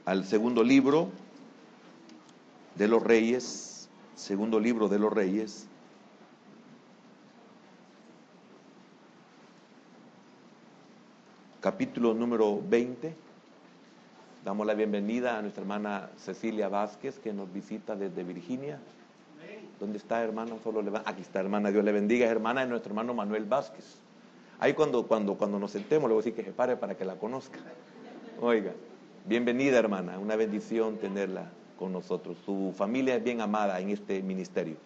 al segundo libro de los Reyes, segundo libro de los Reyes, capítulo número 20. Damos la bienvenida a nuestra hermana Cecilia Vázquez, que nos visita desde Virginia. ¿Dónde está, hermana? Aquí está, hermana. Dios le bendiga. Es hermana de nuestro hermano Manuel Vázquez. Ahí cuando nos sentemos, le voy a decir que se pare para que la conozca. Oiga, bienvenida, hermana. Una bendición tenerla con nosotros. Su familia es bien amada en este ministerio.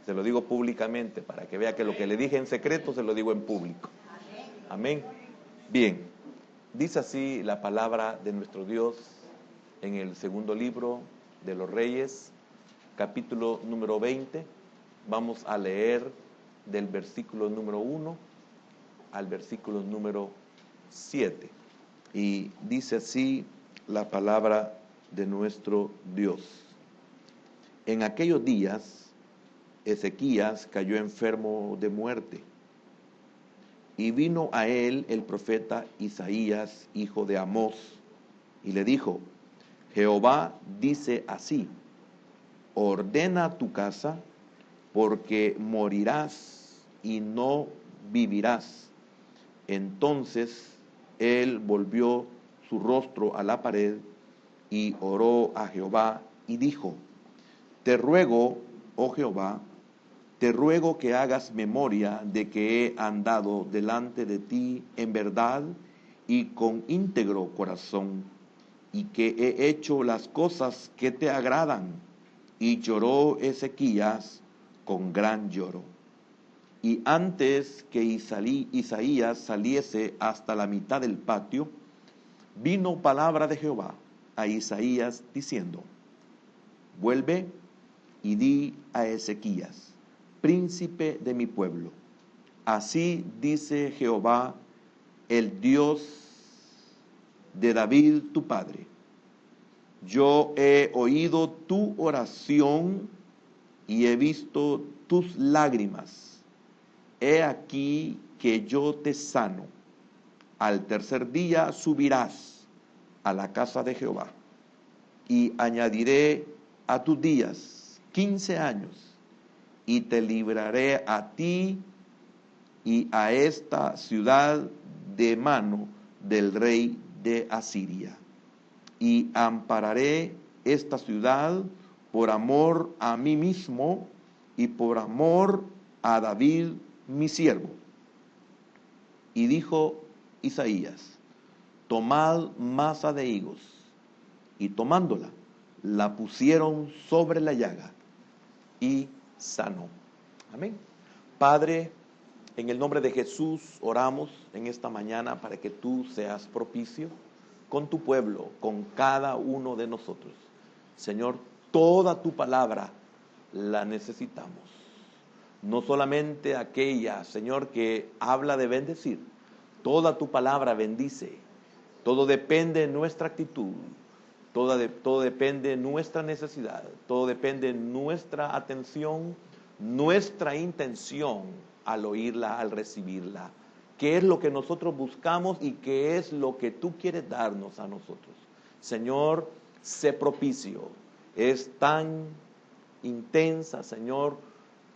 Se lo digo públicamente para que vea que lo que le dije en secreto se lo digo en público. Amén. Bien, dice así la palabra de nuestro Dios en el segundo libro de los Reyes, capítulo número 20. Vamos a leer del versículo número 1 al versículo número 7. Y dice así la palabra de nuestro Dios. En aquellos días, Ezequías cayó enfermo de muerte. Y vino a él el profeta Isaías, hijo de Amós, y le dijo: Jehová dice así: ordena tu casa, porque morirás y no vivirás. Entonces él volvió su rostro a la pared y oró a Jehová y dijo: te ruego, oh Jehová, te ruego que hagas memoria de que he andado delante de ti en verdad y con íntegro corazón, y que he hecho las cosas que te agradan. Y lloró Ezequías con gran lloro. Y antes que Isaías saliese hasta la mitad del patio, vino palabra de Jehová a Isaías diciendo: vuelve y di a Ezequías, príncipe de mi pueblo: así dice Jehová, el Dios de David tu padre: yo he oído tu oración y he visto tus lágrimas. He aquí que yo te sano. Al tercer día subirás a la casa de Jehová, y añadiré a tus días 15 años, y te libraré a ti y a esta ciudad de mano del rey de Asiria. Y ampararé esta ciudad por amor a mí mismo y por amor a David mi siervo. Y dijo Isaías: tomad masa de higos. Y tomándola, la pusieron sobre la llaga y sanó. Amén. Padre, en el nombre de Jesús oramos en esta mañana para que tú seas propicio con tu pueblo, con cada uno de nosotros. Señor, toda tu palabra la necesitamos. No solamente aquella, Señor, que habla de bendecir. Toda tu palabra bendice. Todo depende de nuestra actitud. Todo depende de nuestra necesidad. Todo depende de nuestra atención, nuestra intención al oírla, al recibirla. ¿Qué es lo que nosotros buscamos y qué es lo que tú quieres darnos a nosotros? Señor, sé propicio. Es tan intensa, Señor,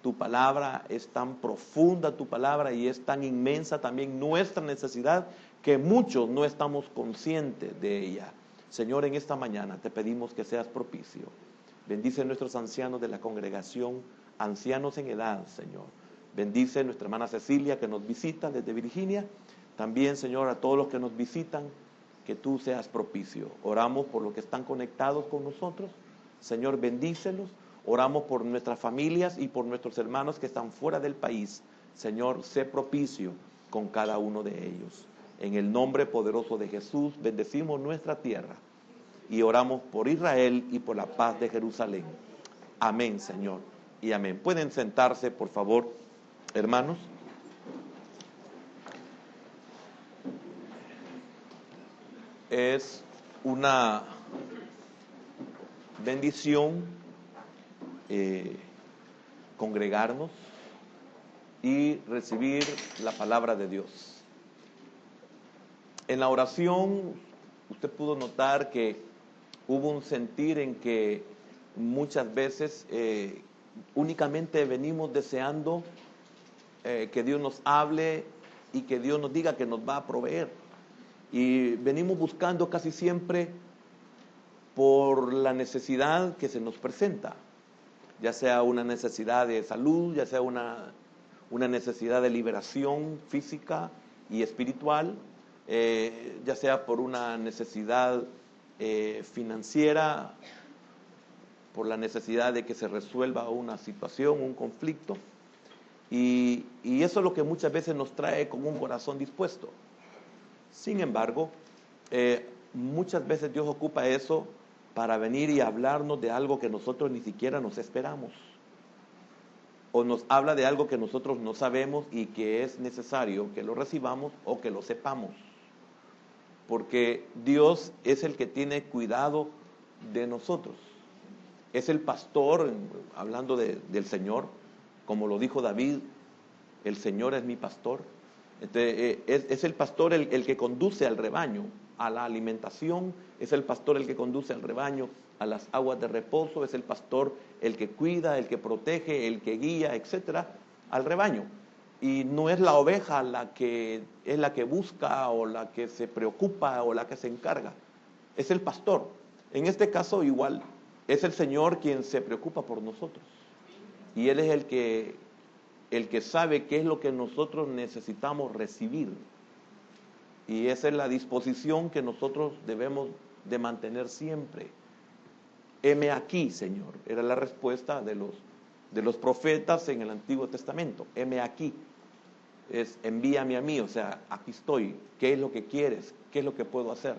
tu palabra, es tan profunda tu palabra y es tan inmensa también nuestra necesidad que muchos no estamos conscientes de ella. Señor, en esta mañana te pedimos que seas propicio. Bendice a nuestros ancianos de la congregación, ancianos en edad, Señor. Bendice a nuestra hermana Cecilia, que nos visita desde Virginia. También, Señor, a todos los que nos visitan, que tú seas propicio. Oramos por los que están conectados con nosotros. Señor, bendícelos. Oramos por nuestras familias y por nuestros hermanos que están fuera del país. Señor, sé propicio con cada uno de ellos. En el nombre poderoso de Jesús, bendecimos nuestra tierra y oramos por Israel y por la paz de Jerusalén. Amén, Señor, y amén. Pueden sentarse, por favor, hermanos. Es una bendición congregarnos y recibir la palabra de Dios. En la oración, usted pudo notar que hubo un sentir en que muchas veces únicamente venimos deseando que Dios nos hable y que Dios nos diga que nos va a proveer. Y venimos buscando casi siempre por la necesidad que se nos presenta, ya sea una necesidad de salud, ya sea una necesidad de liberación física y espiritual, ya sea por una necesidad financiera, por la necesidad de que se resuelva una situación, un conflicto. Y eso es lo que muchas veces nos trae con un corazón dispuesto. Sin embargo, muchas veces Dios ocupa eso para venir y hablarnos de algo que nosotros ni siquiera nos esperamos. O nos habla de algo que nosotros no sabemos y que es necesario que lo recibamos o que lo sepamos. Porque Dios es el que tiene cuidado de nosotros. Es el pastor, hablando del Señor, como lo dijo David, el Señor es mi pastor. Entonces, es el pastor el que conduce al rebaño a la alimentación, es el pastor el que conduce al rebaño a las aguas de reposo, es el pastor el que cuida, el que protege, el que guía, etcétera, al rebaño. Y no es la oveja la que busca o la que se preocupa o la que se encarga, es el pastor. En este caso igual, es el Señor quien se preocupa por nosotros. Y Él es el que sabe qué es lo que nosotros necesitamos recibir. Y esa es la disposición que nosotros debemos de mantener siempre. Heme aquí, Señor. Era la respuesta de los profetas en el Antiguo Testamento. Heme aquí. Es envíame a mí, o sea, aquí estoy. ¿Qué es lo que quieres? ¿Qué es lo que puedo hacer?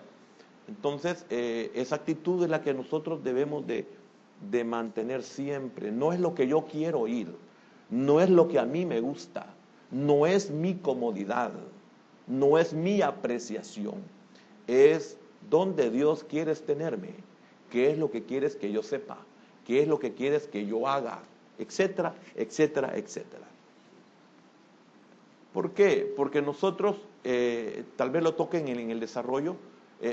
Entonces, esa actitud es la que nosotros debemos de mantener siempre. No es lo que yo quiero oír, no es lo que a mí me gusta, no es mi comodidad, no es mi apreciación, es donde Dios quieres tenerme, qué es lo que quieres que yo sepa, qué es lo que quieres que yo haga, etcétera, etcétera, etcétera. ¿Por qué? Porque nosotros, tal vez lo toquen en el desarrollo,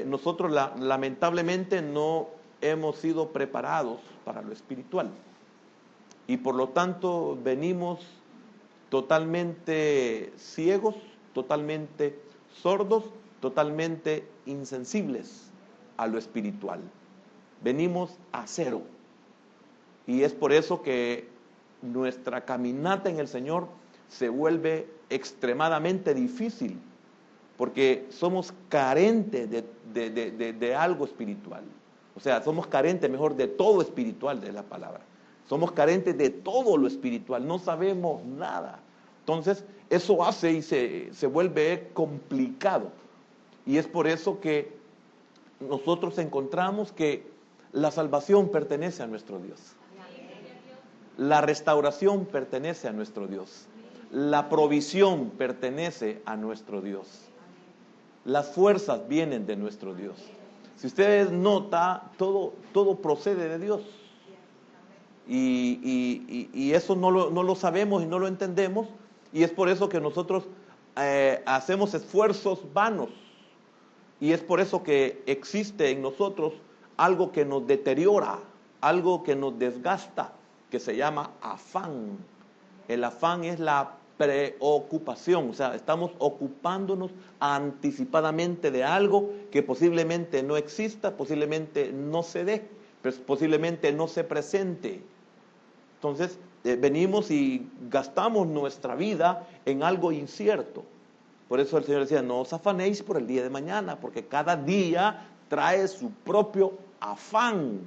nosotros lamentablemente no hemos sido preparados para lo espiritual y por lo tanto venimos totalmente ciegos, totalmente sordos, totalmente insensibles a lo espiritual. Venimos a cero y es por eso que nuestra caminata en el Señor se vuelve extremadamente difícil, porque somos carentes de algo espiritual. O sea, somos carentes, mejor, de todo espiritual de la palabra. Somos carentes de todo lo espiritual, no sabemos nada. Entonces, eso hace y se vuelve complicado. Y es por eso que nosotros encontramos que la salvación pertenece a nuestro Dios. La restauración pertenece a nuestro Dios. La provisión pertenece a nuestro Dios. Las fuerzas vienen de nuestro Dios. Si ustedes notan, todo procede de Dios. Y eso no lo sabemos y no lo entendemos. Y es por eso que nosotros hacemos esfuerzos vanos. Y es por eso que existe en nosotros algo que nos deteriora, algo que nos desgasta, que se llama afán. El afán es la preocupación, o sea, estamos ocupándonos anticipadamente de algo que posiblemente no exista, posiblemente no se dé, posiblemente no se presente. Entonces, venimos y gastamos nuestra vida en algo incierto. Por eso el Señor decía, no os afanéis por el día de mañana, porque cada día trae su propio afán.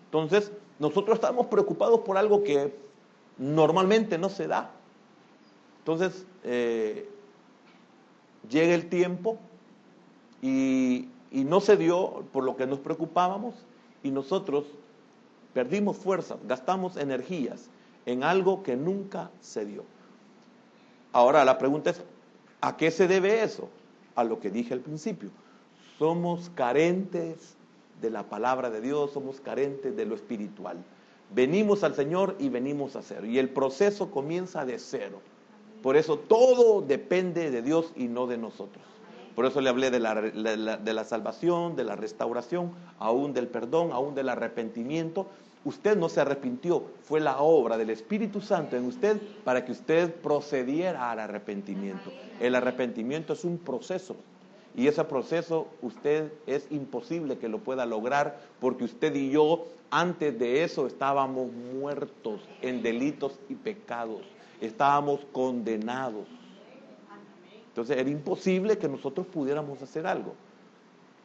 Entonces, nosotros estamos preocupados por algo que normalmente no se da. Entonces, llega el tiempo y no se dio por lo que nos preocupábamos y nosotros perdimos fuerzas, gastamos energías en algo que nunca se dio. Ahora la pregunta es, ¿a qué se debe eso? A lo que dije al principio. Somos carentes de la palabra de Dios, somos carentes de lo espiritual. Venimos al Señor y venimos a cero. Y el proceso comienza de cero. Por eso todo depende de Dios y no de nosotros. Por eso le hablé de la salvación, de la restauración, aún del perdón, aún del arrepentimiento. Usted no se arrepintió, fue la obra del Espíritu Santo en usted para que usted procediera al arrepentimiento. El arrepentimiento es un proceso. Y ese proceso usted es imposible que lo pueda lograr porque usted y yo antes de eso estábamos muertos en delitos y pecados. Estábamos condenados. Entonces era imposible que nosotros pudiéramos hacer algo.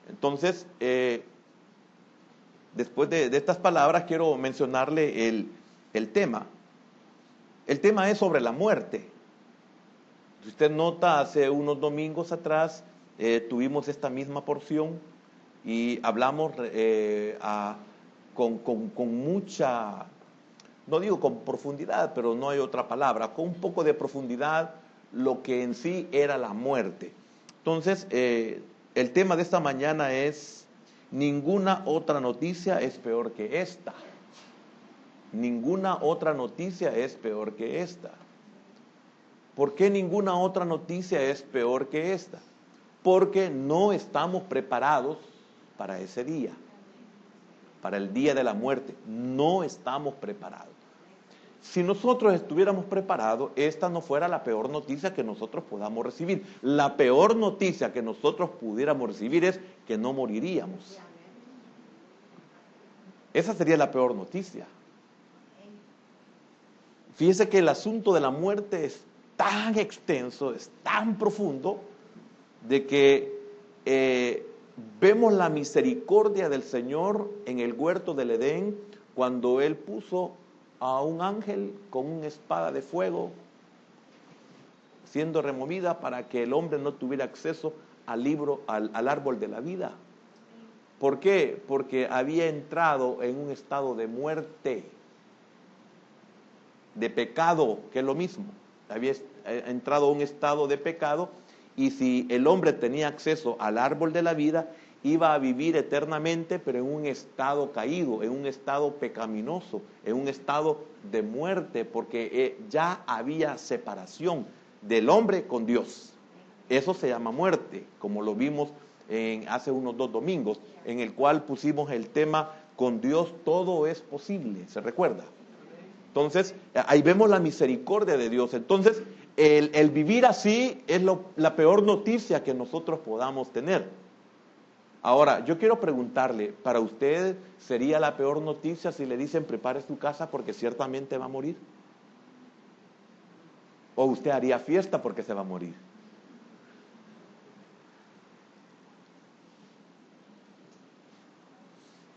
Entonces, después de estas palabras quiero mencionarle el tema. El tema es sobre la muerte. Si usted nota, hace unos domingos atrás tuvimos esta misma porción y hablamos con mucha, no digo con profundidad, pero no hay otra palabra, con un poco de profundidad lo que en sí era la muerte. Entonces, el tema de esta mañana es: ninguna otra noticia es peor que esta. Ninguna otra noticia es peor que esta. ¿Por qué ninguna otra noticia es peor que esta? Porque no estamos preparados para ese día, para el día de la muerte. No estamos preparados. Si nosotros estuviéramos preparados, esta no fuera la peor noticia que nosotros podamos recibir. La peor noticia que nosotros pudiéramos recibir es que no moriríamos. Esa sería la peor noticia. Fíjese que el asunto de la muerte es tan extenso, es tan profundo, de que vemos la misericordia del Señor en el huerto del Edén, cuando Él puso a un ángel con una espada de fuego siendo removida para que el hombre no tuviera acceso al árbol de la vida. ¿Por qué? Porque había entrado en un estado de muerte, de pecado, que es lo mismo. Había entrado a un estado de pecado, y si el hombre tenía acceso al árbol de la vida, iba a vivir eternamente, pero en un estado caído, en un estado pecaminoso, en un estado de muerte, porque ya había separación del hombre con Dios. Eso se llama muerte, como lo vimos hace unos 2 domingos, en el cual pusimos el tema: con Dios todo es posible, ¿se recuerda? Entonces, ahí vemos la misericordia de Dios. Entonces, el vivir así es la peor noticia que nosotros podamos tener. Ahora, yo quiero preguntarle, ¿para usted sería la peor noticia si le dicen prepare su casa porque ciertamente va a morir? ¿O usted haría fiesta porque se va a morir?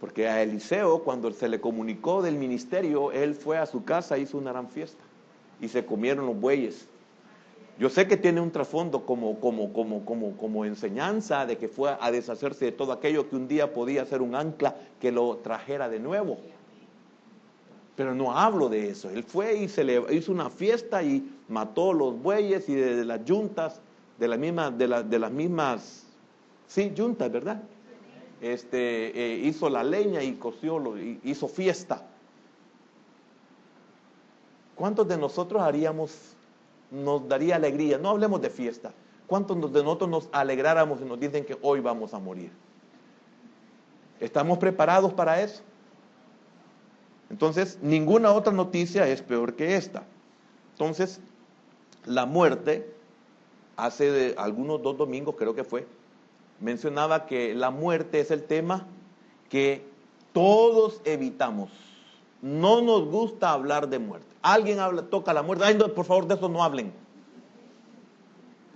Porque a Eliseo, cuando se le comunicó del ministerio, él fue a su casa, hizo una gran fiesta y se comieron los bueyes. Yo sé que tiene un trasfondo como enseñanza de que fue a deshacerse de todo aquello que un día podía ser un ancla que lo trajera de nuevo. Pero no hablo de eso. Él fue y hizo una fiesta y mató los bueyes, y de las yuntas, de las mismas, sí, yuntas, ¿verdad? Hizo la leña y hizo fiesta. ¿Cuántos de nosotros nos daría alegría? No hablemos de fiesta. ¿Cuántos de nosotros nos alegráramos y nos dicen que hoy vamos a morir? ¿Estamos preparados para eso? Entonces, ninguna otra noticia es peor que esta. Entonces, la muerte, hace algunos 2 domingos creo que fue, mencionaba que la muerte es el tema que todos evitamos. No nos gusta hablar de muerte. Alguien toca la muerte. Ay, no, por favor, de eso no hablen.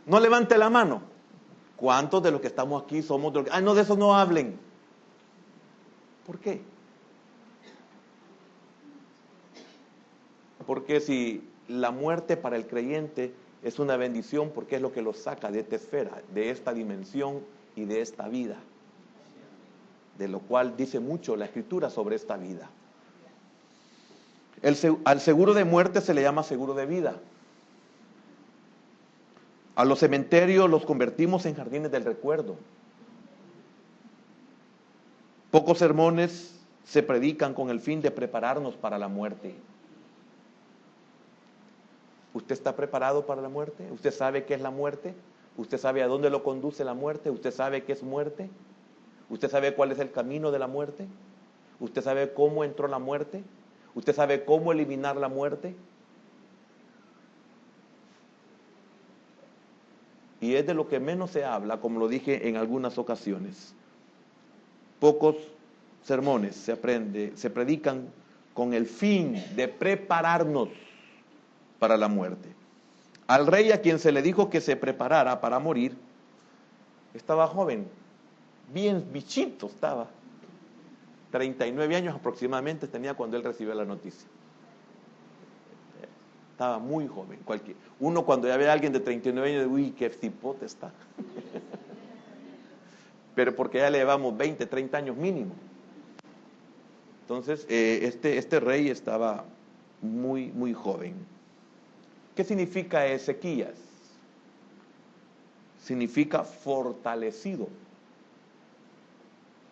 No levante la mano. ¿Cuántos de los que estamos aquí somos de los que... Ay, no, de eso no hablen? ¿Por qué? Porque si la muerte para el creyente es una bendición, porque es lo que lo saca de esta esfera, de esta dimensión y de esta vida, de lo cual dice mucho la Escritura sobre esta vida. Al seguro de muerte se le llama seguro de vida. A los cementerios los convertimos en jardines del recuerdo. Pocos sermones se predican con el fin de prepararnos para la muerte. ¿Usted está preparado para la muerte? ¿Usted sabe qué es la muerte? ¿Usted sabe a dónde lo conduce la muerte? ¿Usted sabe qué es muerte? ¿Usted sabe cuál es el camino de la muerte? ¿Usted sabe cómo entró la muerte? ¿Usted sabe cómo eliminar la muerte? Y es de lo que menos se habla, como lo dije en algunas ocasiones. Pocos sermones se predican con el fin de prepararnos para la muerte. Al rey a quien se le dijo que se preparara para morir, estaba joven, bien bichito estaba. 39 años aproximadamente tenía cuando él recibió la noticia. Estaba muy joven. Uno cuando ya ve a alguien de 39 años, uy, qué cipote está. Pero porque ya le llevamos 20, 30 años mínimo. Entonces, este rey estaba muy, muy joven. ¿Qué significa Ezequías? Significa fortalecido.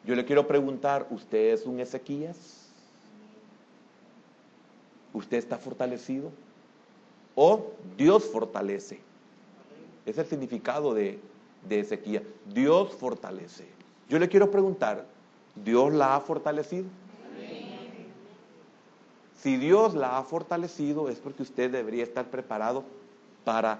Yo le quiero preguntar, ¿usted es un Ezequías? ¿Usted está fortalecido? ¿O Dios fortalece? Es el significado de Ezequías. Dios fortalece. Yo le quiero preguntar, ¿Dios la ha fortalecido? Si Dios la ha fortalecido es porque usted debería estar preparado para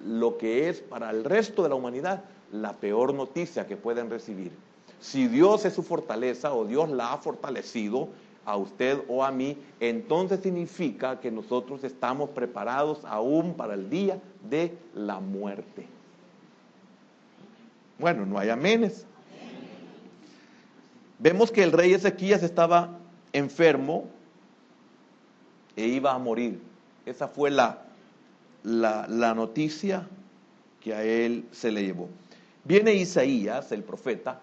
lo que es para el resto de la humanidad la peor noticia que pueden recibir. Si Dios es su fortaleza o Dios la ha fortalecido a usted o a mí, entonces significa que nosotros estamos preparados aún para el día de la muerte. Bueno, no hay amenes. Vemos que el rey Ezequías estaba enfermo e iba a morir. Esa fue la noticia que a él se le llevó. Viene Isaías, el profeta,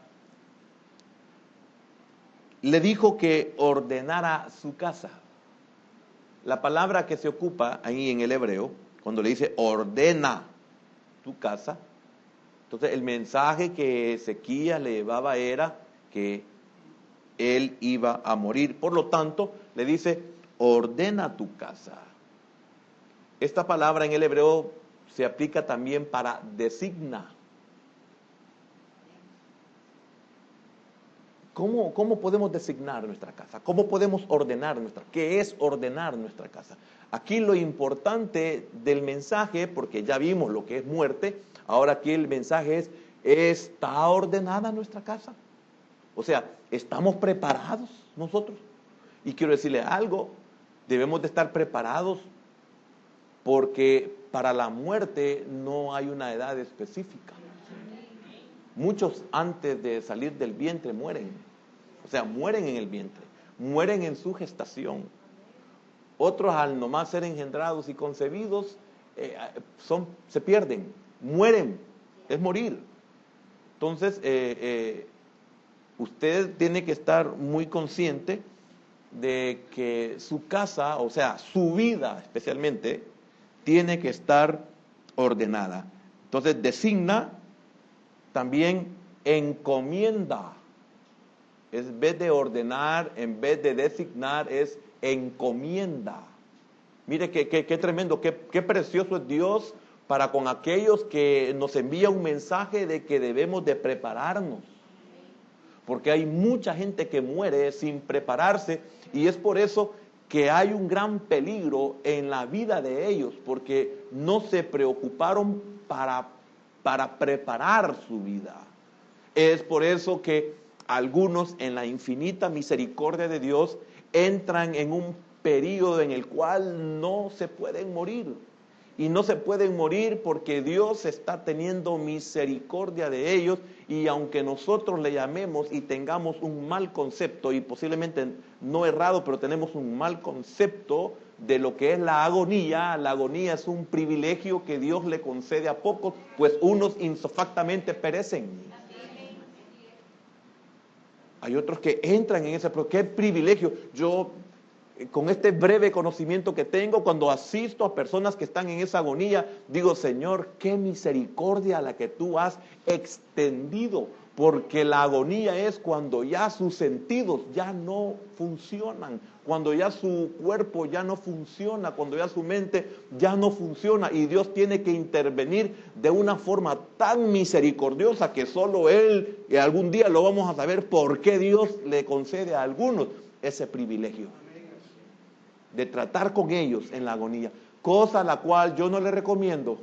le dijo que ordenara su casa. La palabra que se ocupa ahí en el hebreo, cuando le dice ordena tu casa, entonces el mensaje que Ezequías le llevaba era que él iba a morir. Por lo tanto, le dice ordena tu casa. Esta palabra en el hebreo se aplica también para designa. ¿Cómo podemos designar nuestra casa? ¿Cómo podemos ordenar nuestra casa? ¿Qué es ordenar nuestra casa? Aquí lo importante del mensaje, porque ya vimos lo que es muerte, ahora aquí el mensaje es, ¿está ordenada nuestra casa? O sea, ¿estamos preparados nosotros? Y quiero decirle algo, debemos de estar preparados porque para la muerte no hay una edad específica. Muchos antes de salir del vientre mueren, o sea, mueren en el vientre, mueren en su gestación. Otros al nomás ser engendrados y concebidos, se pierden, mueren, es morir. Entonces, usted tiene que estar muy consciente de que su casa, o sea, su vida especialmente, tiene que estar ordenada. Entonces, designa, también encomienda. En vez de ordenar, en vez de designar, es encomienda. Mire qué tremendo, qué precioso es Dios para con aquellos que nos envía un mensaje de que debemos de prepararnos. Porque hay mucha gente que muere sin prepararse y es por eso que hay un gran peligro en la vida de ellos, porque no se preocuparon para preparar su vida. Es por eso que algunos en la infinita misericordia de Dios entran en un periodo en el cual no se pueden morir. Y no se pueden morir porque Dios está teniendo misericordia de ellos, y aunque nosotros le llamemos y tengamos un mal concepto, y posiblemente no errado, pero tenemos un mal concepto de lo que es la agonía es un privilegio que Dios le concede a pocos, pues unos insofactamente perecen. Hay otros que entran en ese, pero qué privilegio. Yo con este breve conocimiento que tengo, cuando asisto a personas que están en esa agonía, digo, Señor, qué misericordia la que tú has extendido, porque la agonía es cuando ya sus sentidos ya no funcionan, cuando ya su cuerpo ya no funciona, cuando ya su mente ya no funciona, y Dios tiene que intervenir de una forma tan misericordiosa que solo Él, y algún día lo vamos a saber por qué Dios le concede a algunos ese privilegio de tratar con ellos en la agonía, cosa a la cual yo no le recomiendo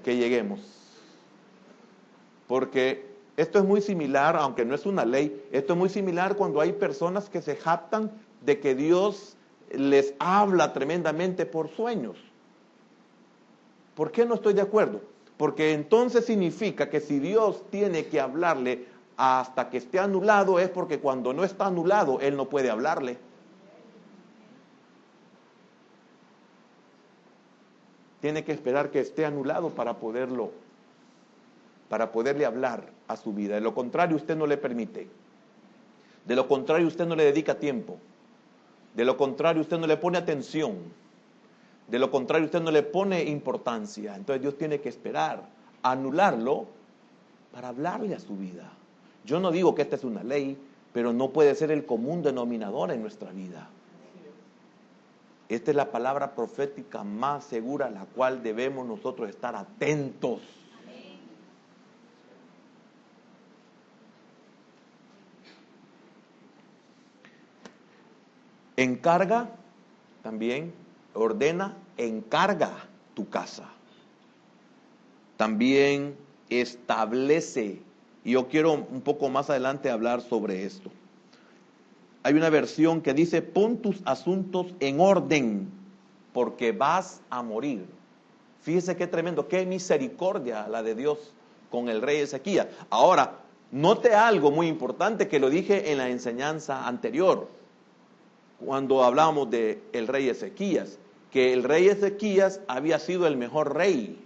que lleguemos, porque esto es muy similar, aunque no es una ley, esto es muy similar cuando hay personas que se jactan de que Dios les habla tremendamente por sueños. ¿Por qué no estoy de acuerdo? Porque entonces significa que si Dios tiene que hablarle hasta que esté anulado, es porque cuando no está anulado, Él no puede hablarle. Tiene que esperar que esté anulado para poderle hablar a su vida. De lo contrario, usted no le permite. De lo contrario, usted no le dedica tiempo. De lo contrario, usted no le pone atención. De lo contrario, usted no le pone importancia. Entonces Dios tiene que esperar, anularlo, para hablarle a su vida. Yo no digo que esta es una ley, pero no puede ser el común denominador en nuestra vida. Esta es la palabra profética más segura a la cual debemos nosotros estar atentos. Encarga, también ordena, encarga tu casa. También establece, y yo quiero un poco más adelante hablar sobre esto. Hay una versión que dice, pon tus asuntos en orden, porque vas a morir. Fíjese qué tremendo, qué misericordia la de Dios con el rey Ezequías. Ahora, note algo muy importante que lo dije en la enseñanza anterior, cuando hablábamos del rey Ezequías, que el rey Ezequías había sido el mejor rey.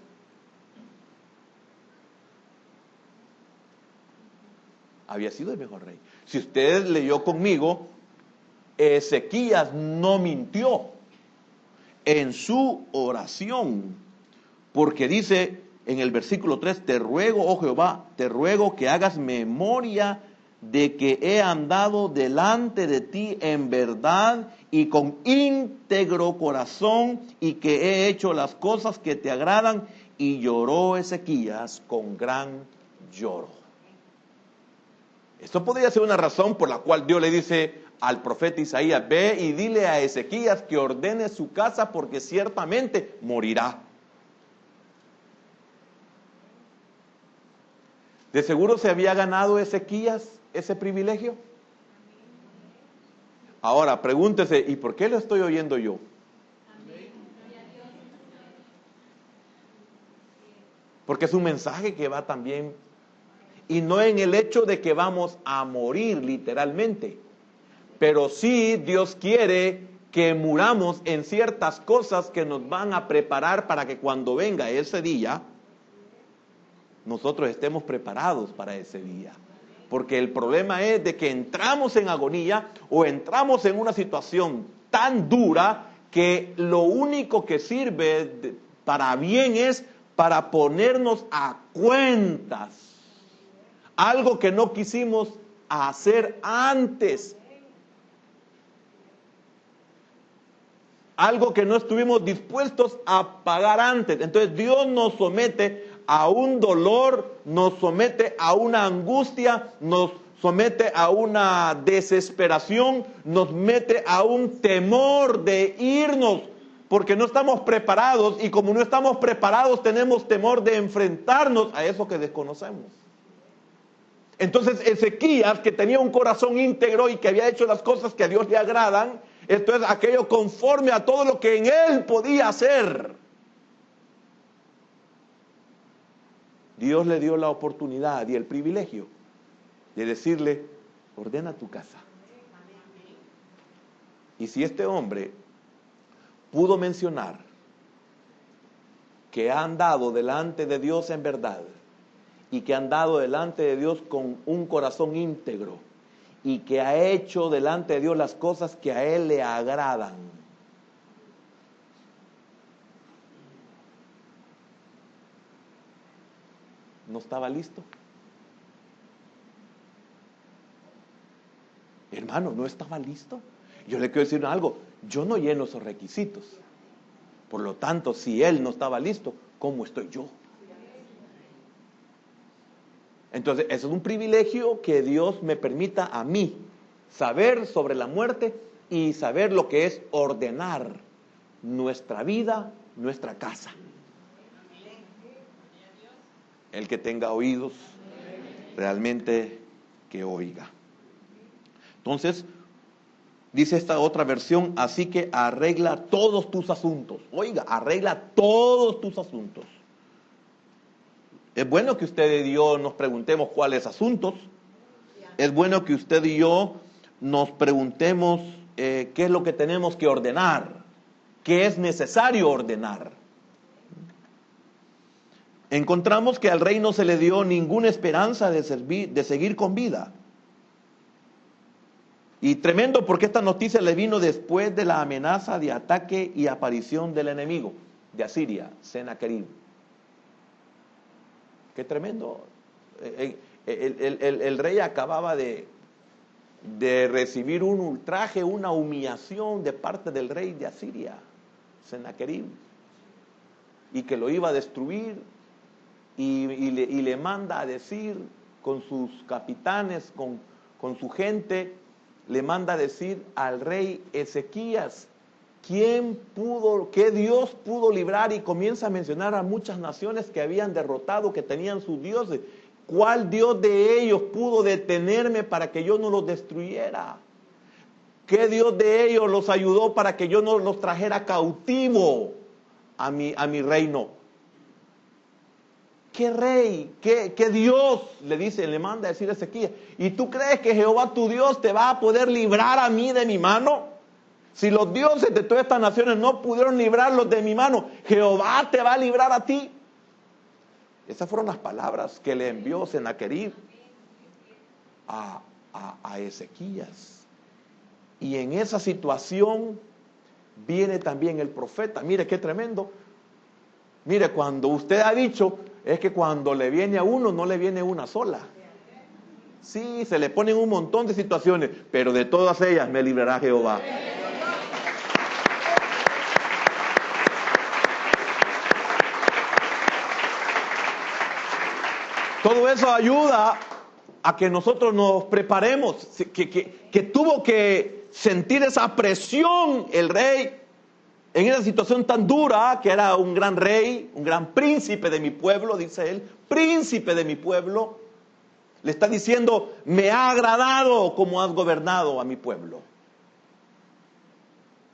Había sido el mejor rey. Si usted leyó conmigo, Ezequías no mintió en su oración, porque dice en el versículo 3, te ruego, oh Jehová, te ruego que hagas memoria de que he andado delante de ti en verdad y con íntegro corazón, y que he hecho las cosas que te agradan. Y lloró Ezequías con gran lloro. Esto podría ser una razón por la cual Dios le dice al profeta Isaías, ve y dile a Ezequías que ordene su casa, porque ciertamente morirá. ¿De seguro se había ganado Ezequías ese privilegio? Ahora, pregúntese, ¿y por qué lo estoy oyendo yo? Porque es un mensaje que va también, y no en el hecho de que vamos a morir literalmente, pero sí Dios quiere que muramos en ciertas cosas que nos van a preparar para que cuando venga ese día, nosotros estemos preparados para ese día. Porque el problema es de que entramos en agonía o entramos en una situación tan dura que lo único que sirve para bien es para ponernos a cuentas. Algo que no quisimos hacer antes. Algo que no estuvimos dispuestos a pagar antes. Entonces Dios nos somete a un dolor, nos somete a una angustia, nos somete a una desesperación, nos mete a un temor de irnos, porque no estamos preparados, y como no estamos preparados tenemos temor de enfrentarnos a eso que desconocemos. Entonces Ezequías, que tenía un corazón íntegro y que había hecho las cosas que a Dios le agradan, esto es aquello conforme a todo lo que en él podía hacer, Dios le dio la oportunidad y el privilegio de decirle, ordena tu casa. Y si este hombre pudo mencionar que ha andado delante de Dios en verdad, y que ha andado delante de Dios con un corazón íntegro, y que ha hecho delante de Dios las cosas que a Él le agradan. No estaba listo. Hermano, no estaba listo. Yo le quiero decir algo, yo no lleno esos requisitos. Por lo tanto, si él no estaba listo, ¿cómo estoy yo? Entonces, eso es un privilegio que Dios me permita a mí saber sobre la muerte y saber lo que es ordenar nuestra vida, nuestra casa. El que tenga oídos, realmente que oiga. Entonces, dice esta otra versión, así que arregla todos tus asuntos. Oiga, arregla todos tus asuntos. Es bueno que usted y yo nos preguntemos cuáles asuntos. Es bueno que usted y yo nos preguntemos qué es lo que tenemos que ordenar, qué es necesario ordenar. Encontramos que al rey no se le dio ninguna esperanza de seguir con vida. Y tremendo porque esta noticia le vino después de la amenaza de ataque y aparición del enemigo de Asiria, Sennacherib. Qué tremendo. El rey acababa de recibir un ultraje, una humillación de parte del rey de Asiria, Sennacherib, y que lo iba a destruir, y le manda a decir con sus capitanes, con su gente, le manda a decir al rey Ezequías, ¿qué Dios pudo librar? Y comienza a mencionar a muchas naciones que habían derrotado, que tenían sus dioses. ¿Cuál Dios de ellos pudo detenerme para que yo no los destruyera? ¿Qué Dios de ellos los ayudó para que yo no los trajera cautivo a mi reino? ¿Qué rey, qué Dios? Le manda a decir a Ezequías. ¿Y tú crees que Jehová tu Dios te va a poder librar a mí de mi mano? Si los dioses de todas estas naciones no pudieron librarlos de mi mano, Jehová te va a librar a ti. Esas fueron las palabras que le envió Sennacherib a Ezequías. Y en esa situación viene también el profeta. Mire qué tremendo. Mire, cuando usted ha dicho, es que cuando le viene a uno, no le viene una sola. Sí, se le ponen un montón de situaciones, pero de todas ellas me librará Jehová. Todo eso ayuda a que nosotros nos preparemos, que tuvo que sentir esa presión el rey en esa situación tan dura, que era un gran rey, un gran príncipe de mi pueblo, dice él, príncipe de mi pueblo, le está diciendo, me ha agradado como has gobernado a mi pueblo.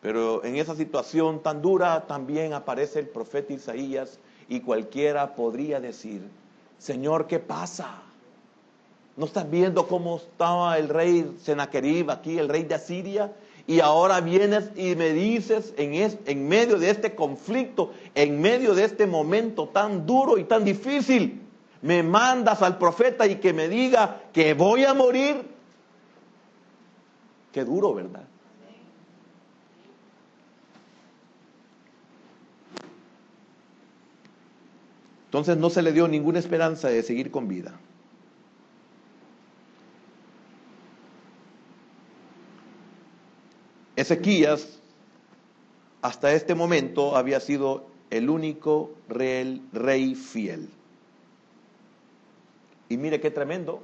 Pero en esa situación tan dura también aparece el profeta Isaías y cualquiera podría decir, Señor, ¿qué pasa? ¿No estás viendo cómo estaba el rey Sennacherib aquí, el rey de Asiria? Y ahora vienes y me dices en medio de este conflicto, en medio de este momento tan duro y tan difícil, me mandas al profeta y que me diga que voy a morir. Qué duro, ¿verdad? Entonces no se le dio ninguna esperanza de seguir con vida. Ezequías, hasta este momento, había sido el único rey fiel. Y mire qué tremendo,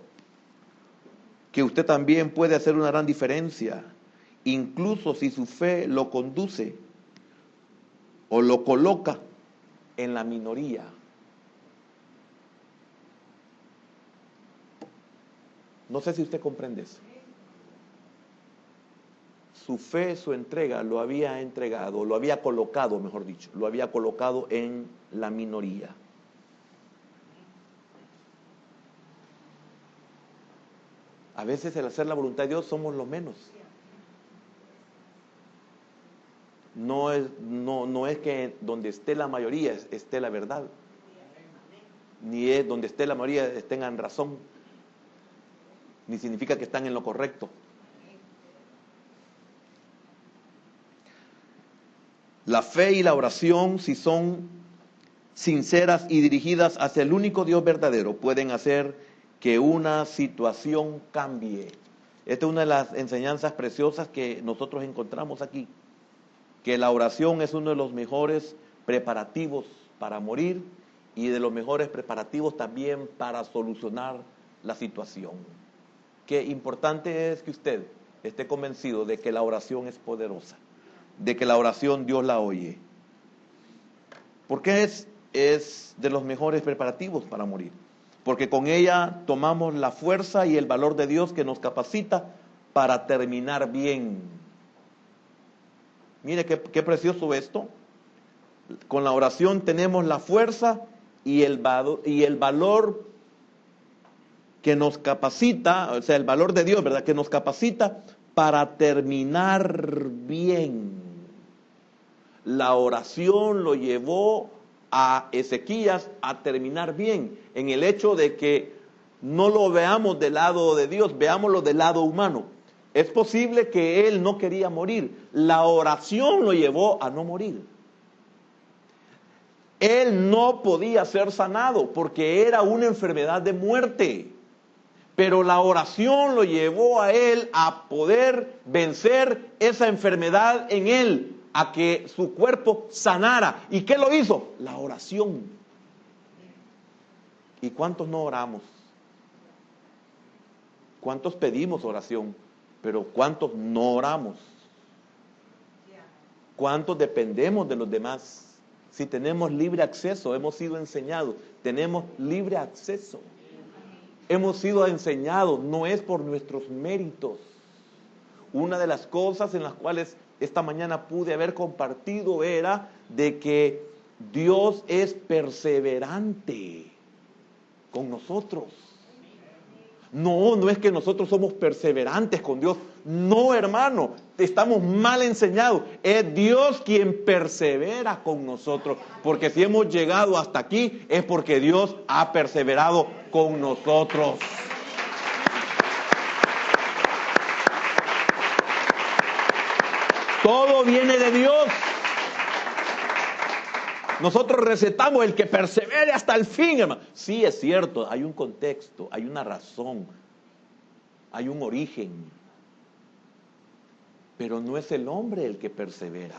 que usted también puede hacer una gran diferencia, incluso si su fe lo conduce o lo coloca en la minoría. No sé si usted comprende eso. Su fe, su entrega, lo había entregado, lo había colocado, mejor dicho, lo había colocado en la minoría. A veces el hacer la voluntad de Dios somos los menos. No es que donde esté la mayoría esté la verdad, ni es donde esté la mayoría tengan razón. ni significa que están en lo correcto. La fe y la oración, si son sinceras y dirigidas hacia el único Dios verdadero, pueden hacer que una situación cambie. Esta es una de las enseñanzas preciosas que nosotros encontramos aquí, que la oración es uno de los mejores preparativos para morir y de los mejores preparativos también para solucionar la situación. Qué importante es que usted esté convencido de que la oración es poderosa, de que la oración Dios la oye. ¿Por qué es de los mejores preparativos para morir? Porque con ella tomamos la fuerza y el valor de Dios que nos capacita para terminar bien. Mire qué precioso esto. Con la oración tenemos la fuerza y el valor que nos capacita, o sea, el valor de Dios, ¿verdad? Que nos capacita para terminar bien. La oración lo llevó a Ezequías a terminar bien, en el hecho de que no lo veamos del lado de Dios, veámoslo del lado humano. Es posible que él no quería morir, la oración lo llevó a no morir. Él no podía ser sanado porque era una enfermedad de muerte, pero la oración lo llevó a él a poder vencer esa enfermedad en él, a que su cuerpo sanara. ¿Y qué lo hizo? La oración. ¿Y cuántos no oramos? ¿Cuántos pedimos oración? Pero ¿cuántos no oramos? ¿Cuántos dependemos de los demás? Si tenemos libre acceso, hemos sido enseñados, tenemos libre acceso. Hemos sido enseñados, no es por nuestros méritos. Una de las cosas en las cuales esta mañana pude haber compartido era de que Dios es perseverante con nosotros. No es que nosotros somos perseverantes con Dios. No, hermano, estamos mal enseñados. Es Dios quien persevera con nosotros. Porque si hemos llegado hasta aquí es porque Dios ha perseverado con nosotros. Todo viene de Dios. Nosotros recetamos el que persevere hasta el fin, hermano. Sí, es cierto, hay un contexto, hay una razón, hay un origen. Pero no es el hombre el que persevera.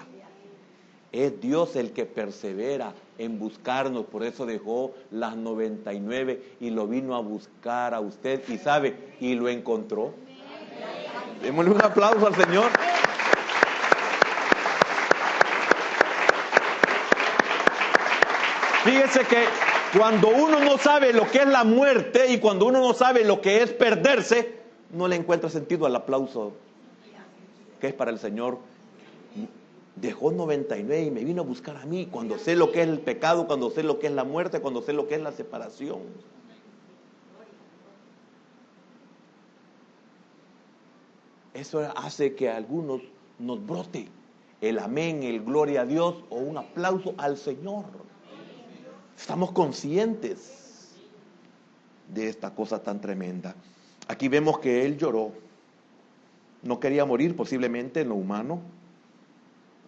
Es Dios el que persevera en buscarnos. Por eso dejó las 99 y lo vino a buscar a usted. Y sabe, y lo encontró. Démosle un aplauso al Señor. Fíjese que cuando uno no sabe lo que es la muerte y cuando uno no sabe lo que es perderse, no le encuentra sentido al aplauso que es para el Señor. Dejó 99 y me vino a buscar a mí cuando sé lo que es el pecado, cuando sé lo que es la muerte, cuando sé lo que es la separación. Eso hace que a algunos nos brote el amén, el gloria a Dios o un aplauso al Señor. Estamos conscientes de esta cosa tan tremenda. Aquí vemos que él lloró. No quería morir posiblemente en lo humano,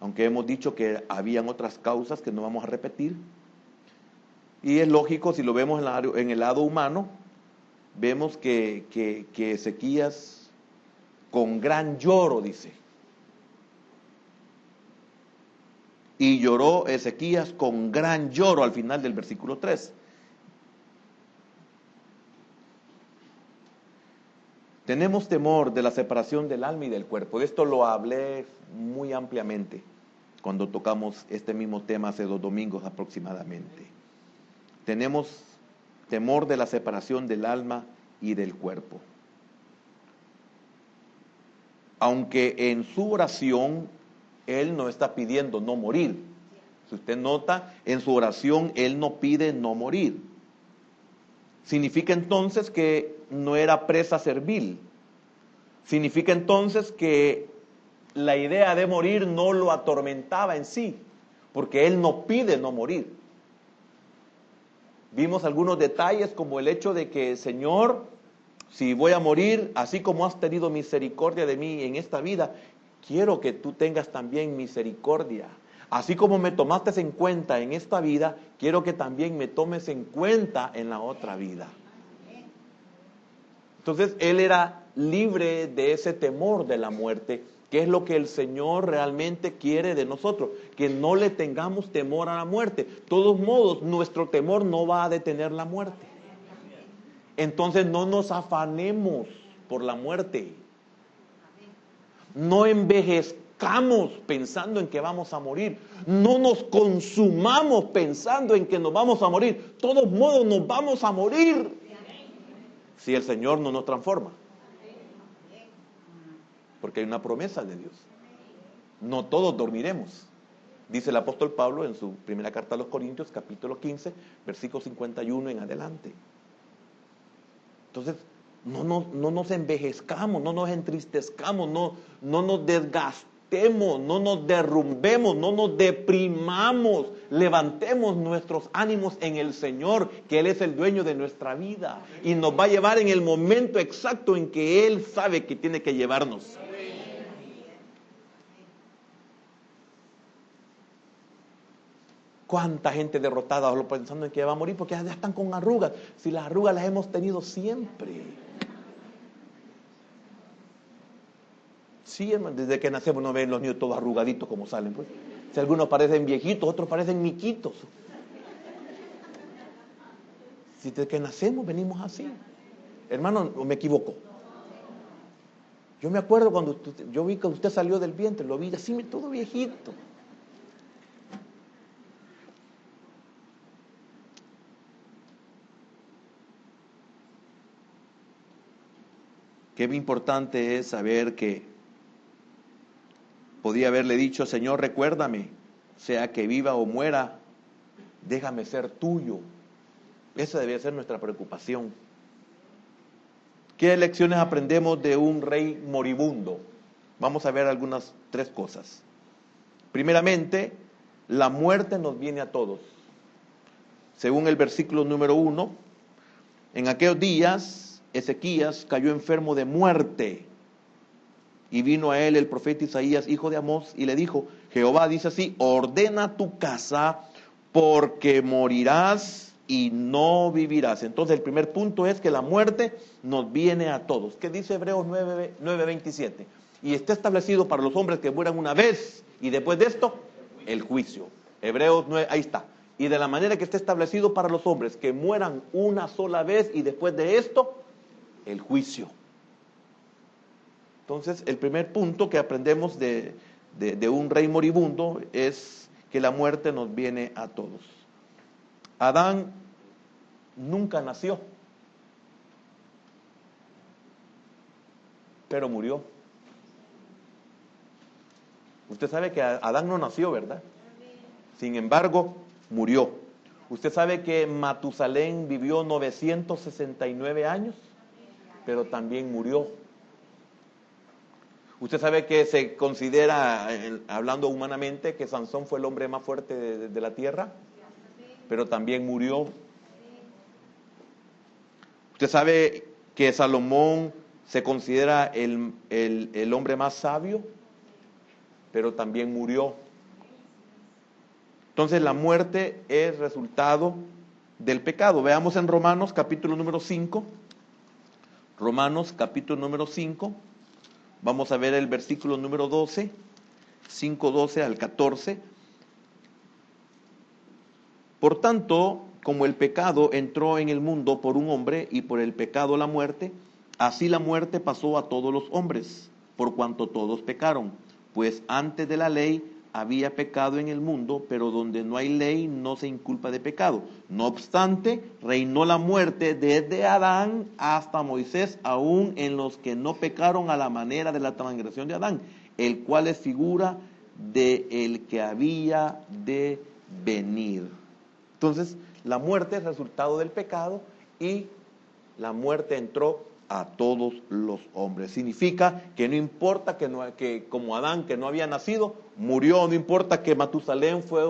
aunque hemos dicho que habían otras causas que no vamos a repetir. Y es lógico, si lo vemos en el lado humano, vemos que Ezequías con gran lloro, dice. Y lloró Ezequías con gran lloro al final del versículo 3. Tenemos temor de la separación del alma y del cuerpo. De esto lo hablé muy ampliamente cuando tocamos este mismo tema hace 2 domingos aproximadamente. Tenemos temor de la separación del alma y del cuerpo. Aunque en su oración él no está pidiendo no morir. Si usted nota, en su oración él no pide no morir. Significa entonces que no era presa servil. Significa entonces que la idea de morir no lo atormentaba en sí, porque él no pide no morir. Vimos algunos detalles como el hecho de que, Señor, Si voy a morir, así como has tenido misericordia de mí en esta vida, quiero que tú tengas también misericordia. Así como me tomaste en cuenta en esta vida, quiero que también me tomes en cuenta en la otra vida. Entonces, él era libre de ese temor de la muerte, que es lo que el Señor realmente quiere de nosotros, que no le tengamos temor a la muerte. De todos modos, nuestro temor no va a detener la muerte. Entonces, no nos afanemos por la muerte. No envejezcamos pensando en que vamos a morir. No nos consumamos pensando en que nos vamos a morir. De todos modos, nos vamos a morir si el Señor no nos transforma. Porque hay una promesa de Dios. No todos dormiremos. Dice el apóstol Pablo en su primera carta a los Corintios, capítulo 15, versículo 51 en adelante. Entonces, no nos envejezcamos, no nos entristezcamos, no nos desgastemos, no nos derrumbemos, no nos deprimamos. Levantemos nuestros ánimos en el Señor, que Él es el dueño de nuestra vida y nos va a llevar en el momento exacto en que Él sabe que tiene que llevarnos. ¿Cuánta gente derrotada solo pensando en que va a morir porque ya están con arrugas? Si las arrugas las hemos tenido siempre. Sí, hermano, desde que nacemos no ven los niños todos arrugaditos como salen, pues. Si algunos parecen viejitos, otros parecen miquitos. Si desde que nacemos venimos así. Hermano, me equivoco. Yo me acuerdo cuando yo vi que usted salió del vientre, lo vi así todo viejito. Qué importante es saber que podía haberle dicho: Señor, recuérdame, sea que viva o muera, déjame ser tuyo. Esa debe ser nuestra preocupación. ¿Qué lecciones aprendemos de un rey moribundo? Vamos a ver algunas 3 cosas. Primeramente, la muerte nos viene a todos. Según el versículo número 1, en aquellos días Ezequías cayó enfermo de muerte, y vino a él el profeta Isaías, hijo de Amós, y le dijo: Jehová dice así: ordena tu casa, porque morirás y no vivirás. Entonces el primer punto es que la muerte nos viene a todos. ¿Qué dice Hebreos 9:27? Y está establecido para los hombres que mueran una vez, y después de esto, el juicio. Hebreos 9, ahí está. Y de la manera que está establecido para los hombres que mueran una sola vez, y después de esto, el juicio. Entonces, el primer punto que aprendemos de un rey moribundo es que la muerte nos viene a todos. Adán nunca nació, pero murió. Usted sabe que Adán no nació, ¿verdad? Sin embargo, murió. Usted sabe que Matusalén vivió 969 años, pero también murió. Usted sabe que se considera, hablando humanamente, que Sansón fue el hombre más fuerte de la tierra, pero también murió. Usted sabe que Salomón se considera el hombre más sabio, pero también murió. Entonces la muerte es resultado del pecado. Veamos en Romanos capítulo número 5. Romanos capítulo número 5. Vamos a ver el versículo número 12, 5:12 al 14. Por tanto, como el pecado entró en el mundo por un hombre, y por el pecado la muerte, así la muerte pasó a todos los hombres, por cuanto todos pecaron. Pues antes de la ley había pecado en el mundo, pero donde no hay ley no se inculpa de pecado. No obstante, reinó la muerte desde Adán hasta Moisés, aún en los que no pecaron a la manera de la transgresión de Adán, el cual es figura de el que había de venir. Entonces, la muerte es resultado del pecado, y la muerte entró a todos los hombres. Significa que no importa que como Adán, que no había nacido, murió. No importa que Matusalén fue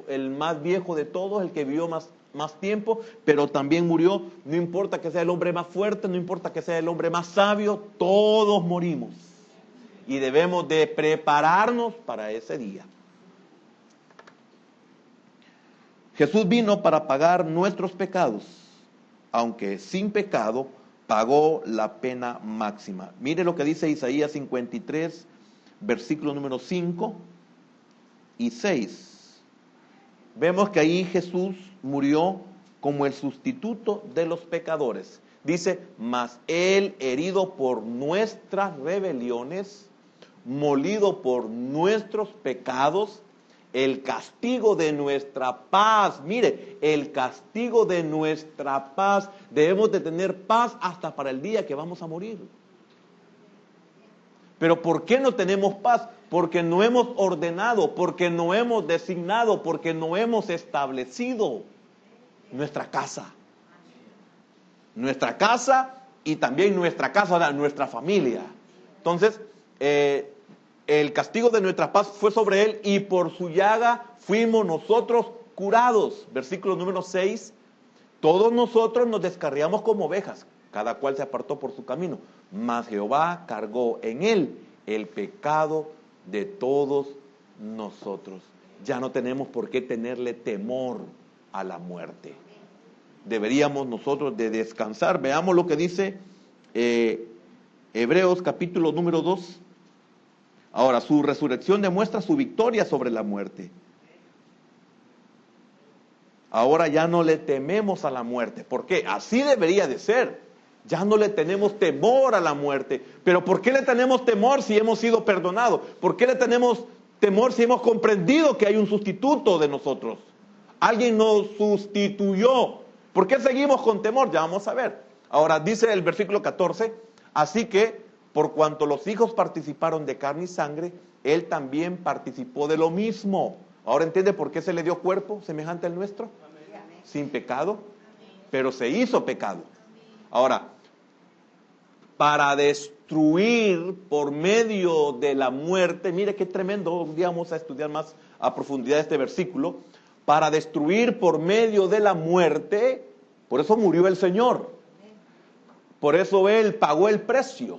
el más viejo de todos, el que vivió más más tiempo, pero también murió. No importa que sea el hombre más fuerte, no importa que sea el hombre más sabio, todos morimos. Y debemos de prepararnos para ese día. Jesús vino para pagar nuestros pecados, aunque sin pecado pagó la pena máxima. Mire lo que dice Isaías 53, versículo número 5 y 6. Vemos que ahí Jesús murió como el sustituto de los pecadores. Dice, mas él herido por nuestras rebeliones, molido por nuestros pecados, el castigo de nuestra paz, mire, el castigo de nuestra paz, debemos de tener paz hasta para el día que vamos a morir. Pero ¿por qué no tenemos paz? Porque no hemos ordenado, porque no hemos designado, porque no hemos establecido nuestra casa. Nuestra casa y también nuestra casa, nuestra familia. Entonces, el castigo de nuestra paz fue sobre él y por su llaga fuimos nosotros curados. Versículo número 6. Todos nosotros nos descarriamos como ovejas, cada cual se apartó por su camino, mas Jehová cargó en él el pecado de todos nosotros. Ya no tenemos por qué tenerle temor a la muerte. Deberíamos nosotros de descansar. Veamos lo que dice Hebreos capítulo número 2. Ahora, su resurrección demuestra su victoria sobre la muerte. Ahora ya no le tememos a la muerte. ¿Por qué? Así debería de ser. Ya no le tenemos temor a la muerte. Pero ¿por qué le tenemos temor si hemos sido perdonados? ¿Por qué le tenemos temor si hemos comprendido que hay un sustituto de nosotros? Alguien nos sustituyó. ¿Por qué seguimos con temor? Ya vamos a ver. Ahora dice el versículo 14, así que por cuanto los hijos participaron de carne y sangre, él también participó de lo mismo. Ahora entiende por qué se le dio cuerpo semejante al nuestro. Amén. Sin pecado, pero se hizo pecado. Ahora, para destruir por medio de la muerte, mire qué tremendo, un día vamos a estudiar más a profundidad este versículo, para destruir por medio de la muerte, por eso murió el Señor, por eso Él pagó el precio.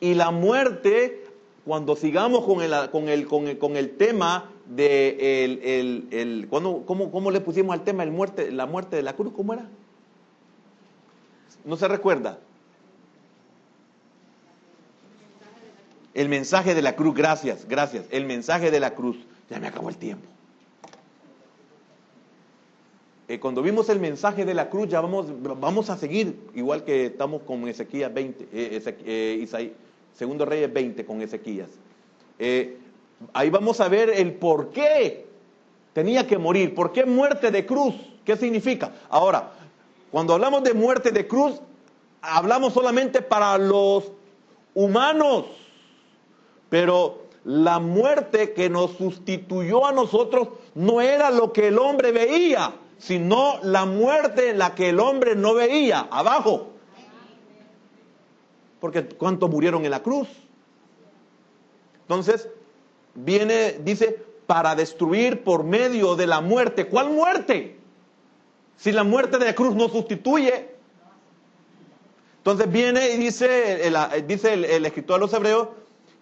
Y la muerte, cuando sigamos con el tema de ¿cómo le pusimos al tema la muerte de la cruz? ¿Cómo era? ¿No se recuerda? El mensaje de la cruz, gracias. El mensaje de la cruz. Ya me acabó el tiempo. Cuando vimos el mensaje de la cruz, ya vamos a seguir, igual que estamos con Ezequías 20, Segundo Reyes 20 con Ezequías. Ahí vamos a ver el por qué tenía que morir. ¿Por qué muerte de cruz? ¿Qué significa? Ahora, cuando hablamos de muerte de cruz, hablamos solamente para los humanos. Pero la muerte que nos sustituyó a nosotros no era lo que el hombre veía, sino la muerte en la que el hombre no veía, abajo. Porque ¿cuántos murieron en la cruz? Entonces, dice, para destruir por medio de la muerte. ¿Cuál muerte? Si la muerte de la cruz no sustituye. Entonces viene y dice el escritor de los Hebreos,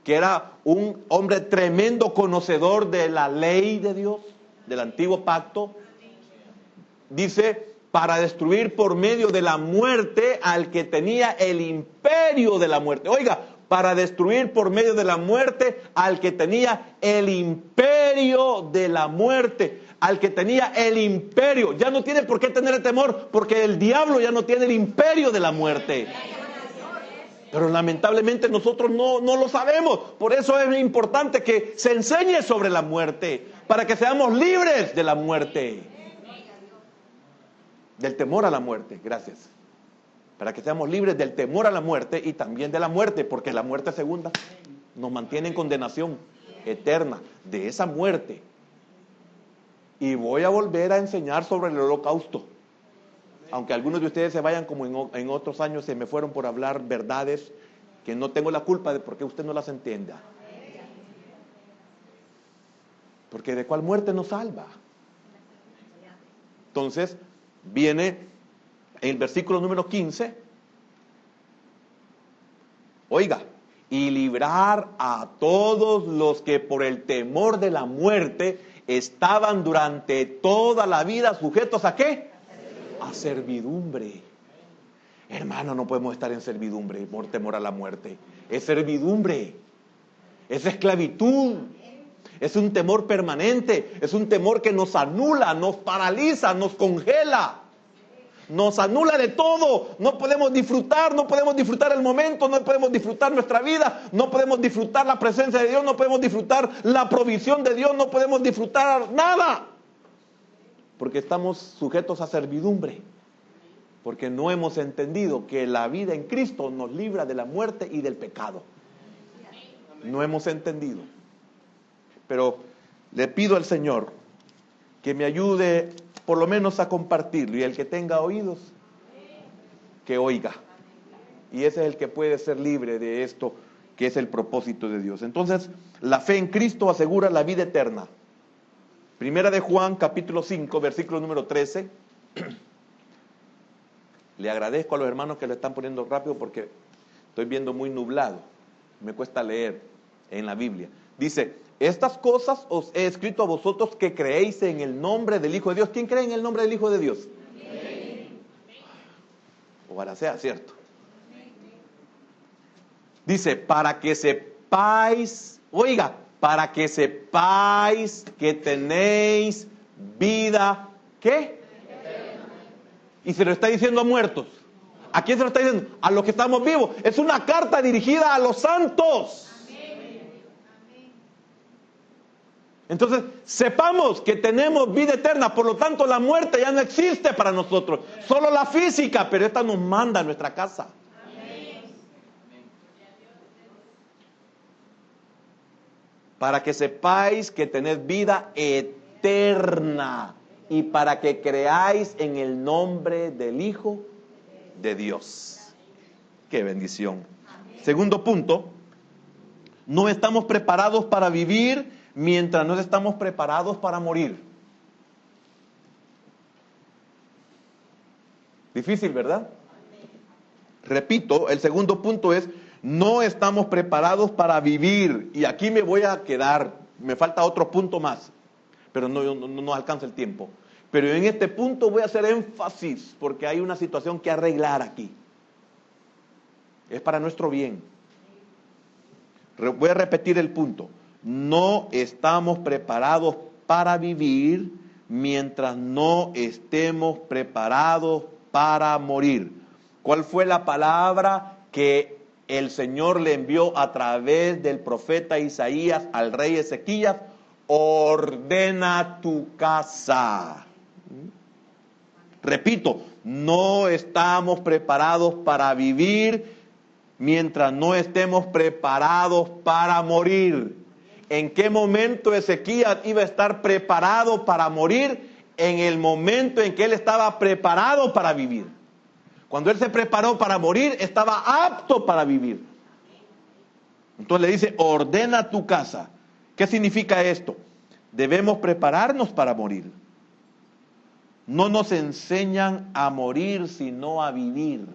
que era un hombre tremendo conocedor de la ley de Dios, del antiguo pacto. Dice, para destruir por medio de la muerte al que tenía el imperio de la muerte. Oiga, para destruir por medio de la muerte al que tenía el imperio de la muerte. Al que tenía el imperio. Ya no tiene por qué tener temor, porque el diablo ya no tiene el imperio de la muerte. Pero lamentablemente nosotros no lo sabemos. Por eso es importante que se enseñe sobre la muerte, para que seamos libres de la muerte. Del temor a la muerte, gracias. Para que seamos libres del temor a la muerte y también de la muerte, porque la muerte segunda nos mantiene en condenación eterna de esa muerte. Y voy a volver a enseñar sobre el holocausto. Aunque algunos de ustedes se vayan como en otros años, se me fueron por hablar verdades que no tengo la culpa de porque usted no las entienda. Porque ¿de cuál muerte nos salva? Entonces, viene en el versículo número 15. Oiga, y librar a todos los que por el temor de la muerte estaban durante toda la vida sujetos ¿a qué? A servidumbre. Hermano, no podemos estar en servidumbre por temor a la muerte. Es servidumbre, es esclavitud, es un temor permanente, es un temor que nos anula, nos paraliza, nos congela. Nos anula de todo, no podemos disfrutar el momento, no podemos disfrutar nuestra vida, no podemos disfrutar la presencia de Dios, no podemos disfrutar la provisión de Dios, no podemos disfrutar nada. Porque estamos sujetos a servidumbre, porque no hemos entendido que la vida en Cristo nos libra de la muerte y del pecado. No hemos entendido. Pero le pido al Señor que me ayude por lo menos a compartirlo, y el que tenga oídos, que oiga. Y ese es el que puede ser libre de esto, que es el propósito de Dios. Entonces, la fe en Cristo asegura la vida eterna. Primera de Juan, capítulo 5, versículo número 13. Le agradezco a los hermanos que lo están poniendo rápido porque estoy viendo muy nublado. Me cuesta leer en la Biblia. Dice: estas cosas os he escrito a vosotros que creéis en el nombre del Hijo de Dios. ¿Quién cree en el nombre del Hijo de Dios? Amén. Ojalá sea cierto. Dice, para que sepáis, oiga, para que sepáis que tenéis vida, ¿qué? Y se lo está diciendo a muertos. ¿A quién se lo está diciendo? A los que estamos vivos. Es una carta dirigida a los santos. Entonces, sepamos que tenemos vida eterna, por lo tanto la muerte ya no existe para nosotros, solo la física, pero esta nos manda a nuestra casa. Para que sepáis que tenéis vida eterna y para que creáis en el nombre del Hijo de Dios. ¡Qué bendición! Segundo punto, no estamos preparados para vivir mientras no estamos preparados para morir. Difícil, ¿verdad? Repito, el segundo punto es, no estamos preparados para vivir. Y aquí me voy a quedar, me falta otro punto más, pero no alcanza el tiempo. Pero en este punto voy a hacer énfasis, porque hay una situación que arreglar aquí. Es para nuestro bien. Voy a repetir el punto. No estamos preparados para vivir mientras no estemos preparados para morir. ¿Cuál fue la palabra que el Señor le envió a través del profeta Isaías al rey Ezequías? Ordena tu casa. Repito, no estamos preparados para vivir mientras no estemos preparados para morir. ¿En qué momento Ezequías iba a estar preparado para morir? En el momento en que él estaba preparado para vivir. Cuando él se preparó para morir, estaba apto para vivir. Entonces le dice, ordena tu casa. ¿Qué significa esto? Debemos prepararnos para morir. No nos enseñan a morir, sino a vivir.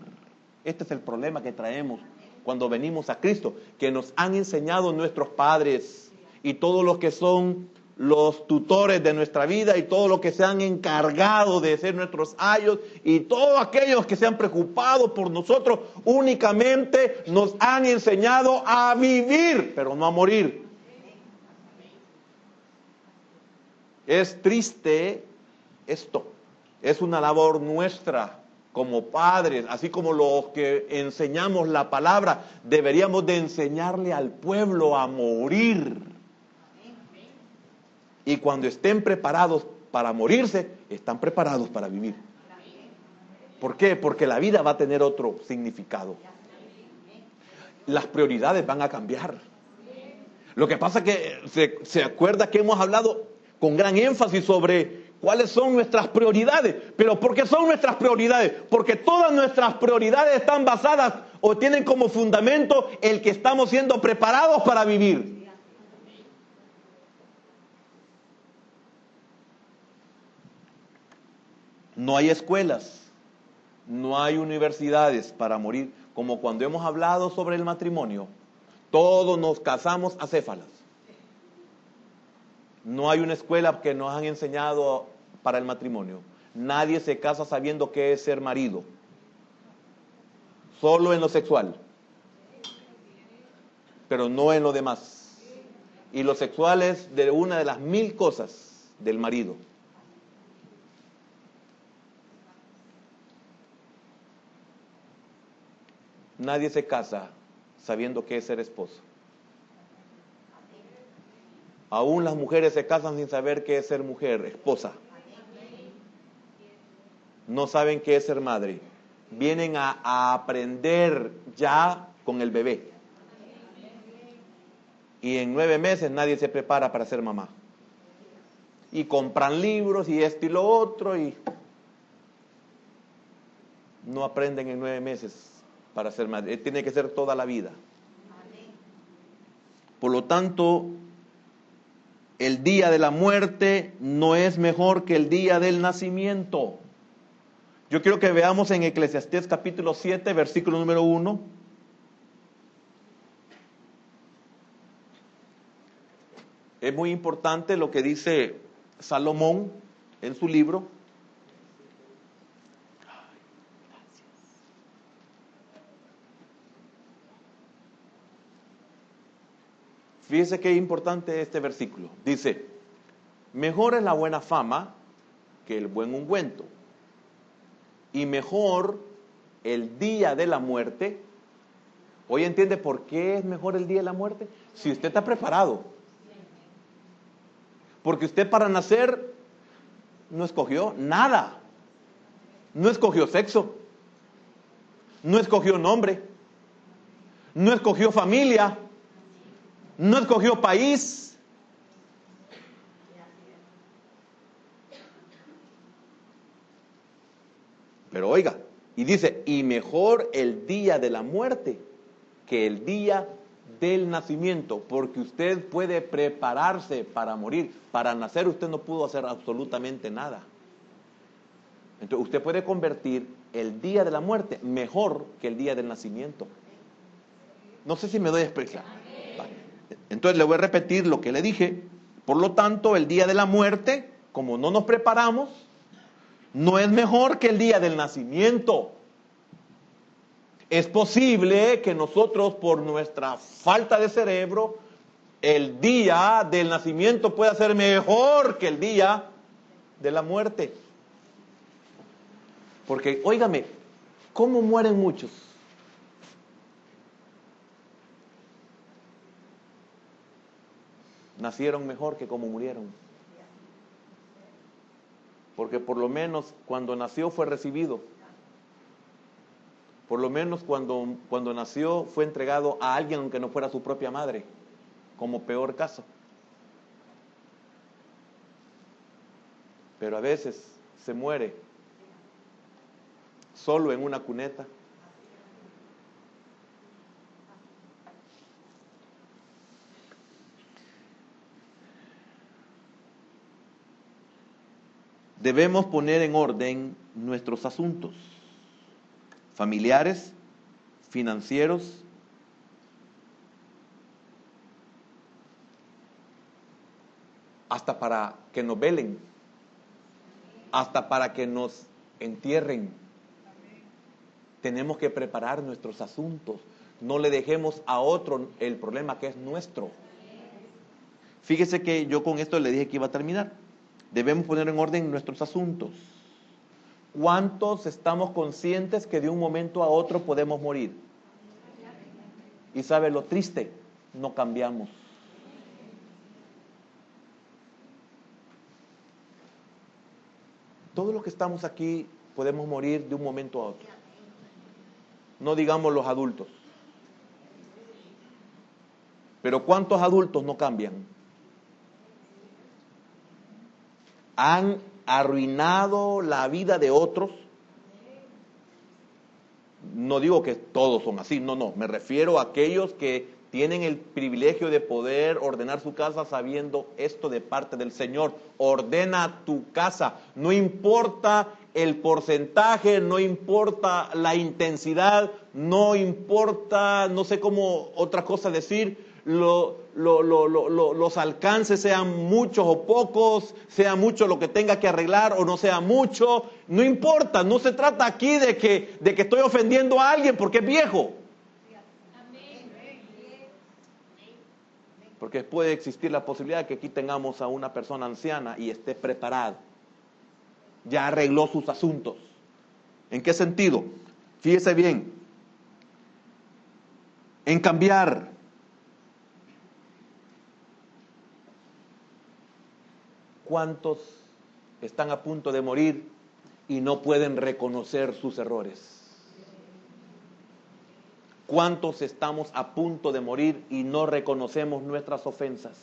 Este es el problema que traemos cuando venimos a Cristo, que nos han enseñado nuestros padres y todos los que son los tutores de nuestra vida y todos los que se han encargado de ser nuestros ayos y todos aquellos que se han preocupado por nosotros, únicamente nos han enseñado a vivir, pero no a morir. Es triste esto, es una labor nuestra como padres, así como los que enseñamos la palabra, deberíamos de enseñarle al pueblo a morir. Y cuando estén preparados para morirse, están preparados para vivir. ¿Por qué? Porque la vida va a tener otro significado. Las prioridades van a cambiar. Lo que pasa es que se acuerda que hemos hablado con gran énfasis sobre cuáles son nuestras prioridades. Pero ¿por qué son nuestras prioridades? Porque todas nuestras prioridades están basadas o tienen como fundamento el que estamos siendo preparados para vivir. No hay escuelas, no hay universidades para morir, como cuando hemos hablado sobre el matrimonio, todos nos casamos acéfalas. No hay una escuela que nos han enseñado para el matrimonio. Nadie se casa sabiendo qué es ser marido, solo en lo sexual, pero no en lo demás. Y lo sexual es de una de las 1000 cosas del marido. Nadie se casa sabiendo qué es ser esposo. Aún las mujeres se casan sin saber qué es ser mujer, esposa. No saben qué es ser madre. Vienen a aprender ya con el bebé. Y en 9 meses nadie se prepara para ser mamá. Y compran libros y esto y lo otro y no aprenden en 9 meses para ser madre. Tiene que ser toda la vida. Por lo tanto, el día de la muerte no es mejor que el día del nacimiento. Yo quiero que veamos en Eclesiastés capítulo 7, versículo número 1. Es muy importante lo que dice Salomón en su libro. Fíjese qué importante este versículo. Dice, mejor es la buena fama que el buen ungüento, y mejor el día de la muerte. ¿Hoy entiende por qué es mejor el día de la muerte? Si usted está preparado. Porque usted para nacer no escogió nada. No escogió sexo. No escogió nombre. No escogió familia. No escogió país. Pero oiga, y dice, y mejor el día de la muerte que el día del nacimiento, porque usted puede prepararse para morir. Para nacer usted no pudo hacer absolutamente nada. Entonces usted puede convertir el día de la muerte mejor que el día del nacimiento. No sé si me doy a explicar. Entonces le voy a repetir lo que le dije. Por lo tanto, el día de la muerte, como no nos preparamos, no es mejor que el día del nacimiento. Es posible que nosotros, por nuestra falta de cerebro, el día del nacimiento pueda ser mejor que el día de la muerte. Porque, óigame, ¿cómo mueren muchos? Nacieron mejor que como murieron. Porque por lo menos cuando nació fue recibido. Por lo menos cuando nació fue entregado a alguien aunque no fuera su propia madre, como peor caso. Pero a veces se muere solo en una cuneta. Debemos poner en orden nuestros asuntos familiares, financieros, hasta para que nos velen, hasta para que nos entierren. Tenemos que preparar nuestros asuntos. No le dejemos a otro el problema que es nuestro. Fíjese que yo con esto le dije que iba a terminar. Debemos poner en orden nuestros asuntos. ¿Cuántos estamos conscientes que de un momento a otro podemos morir? Y sabe lo triste, no cambiamos. Todos los que estamos aquí podemos morir de un momento a otro. No digamos los adultos. Pero ¿cuántos adultos no cambian? Han arruinado la vida de otros. No digo que todos son así, no, me refiero a aquellos que tienen el privilegio de poder ordenar su casa sabiendo esto de parte del Señor. Ordena tu casa. No importa el porcentaje, no importa la intensidad, no importa, no sé cómo otra cosa decir, los alcances sean muchos o pocos, sea mucho lo que tenga que arreglar o no sea mucho, no importa, no se trata aquí de que estoy ofendiendo a alguien porque es viejo. Porque puede existir la posibilidad de que aquí tengamos a una persona anciana y esté preparada. Ya arregló sus asuntos. ¿En qué sentido? Fíjese bien. En cambiar. ¿Cuántos están a punto de morir y no pueden reconocer sus errores? ¿Cuántos estamos a punto de morir y no reconocemos nuestras ofensas?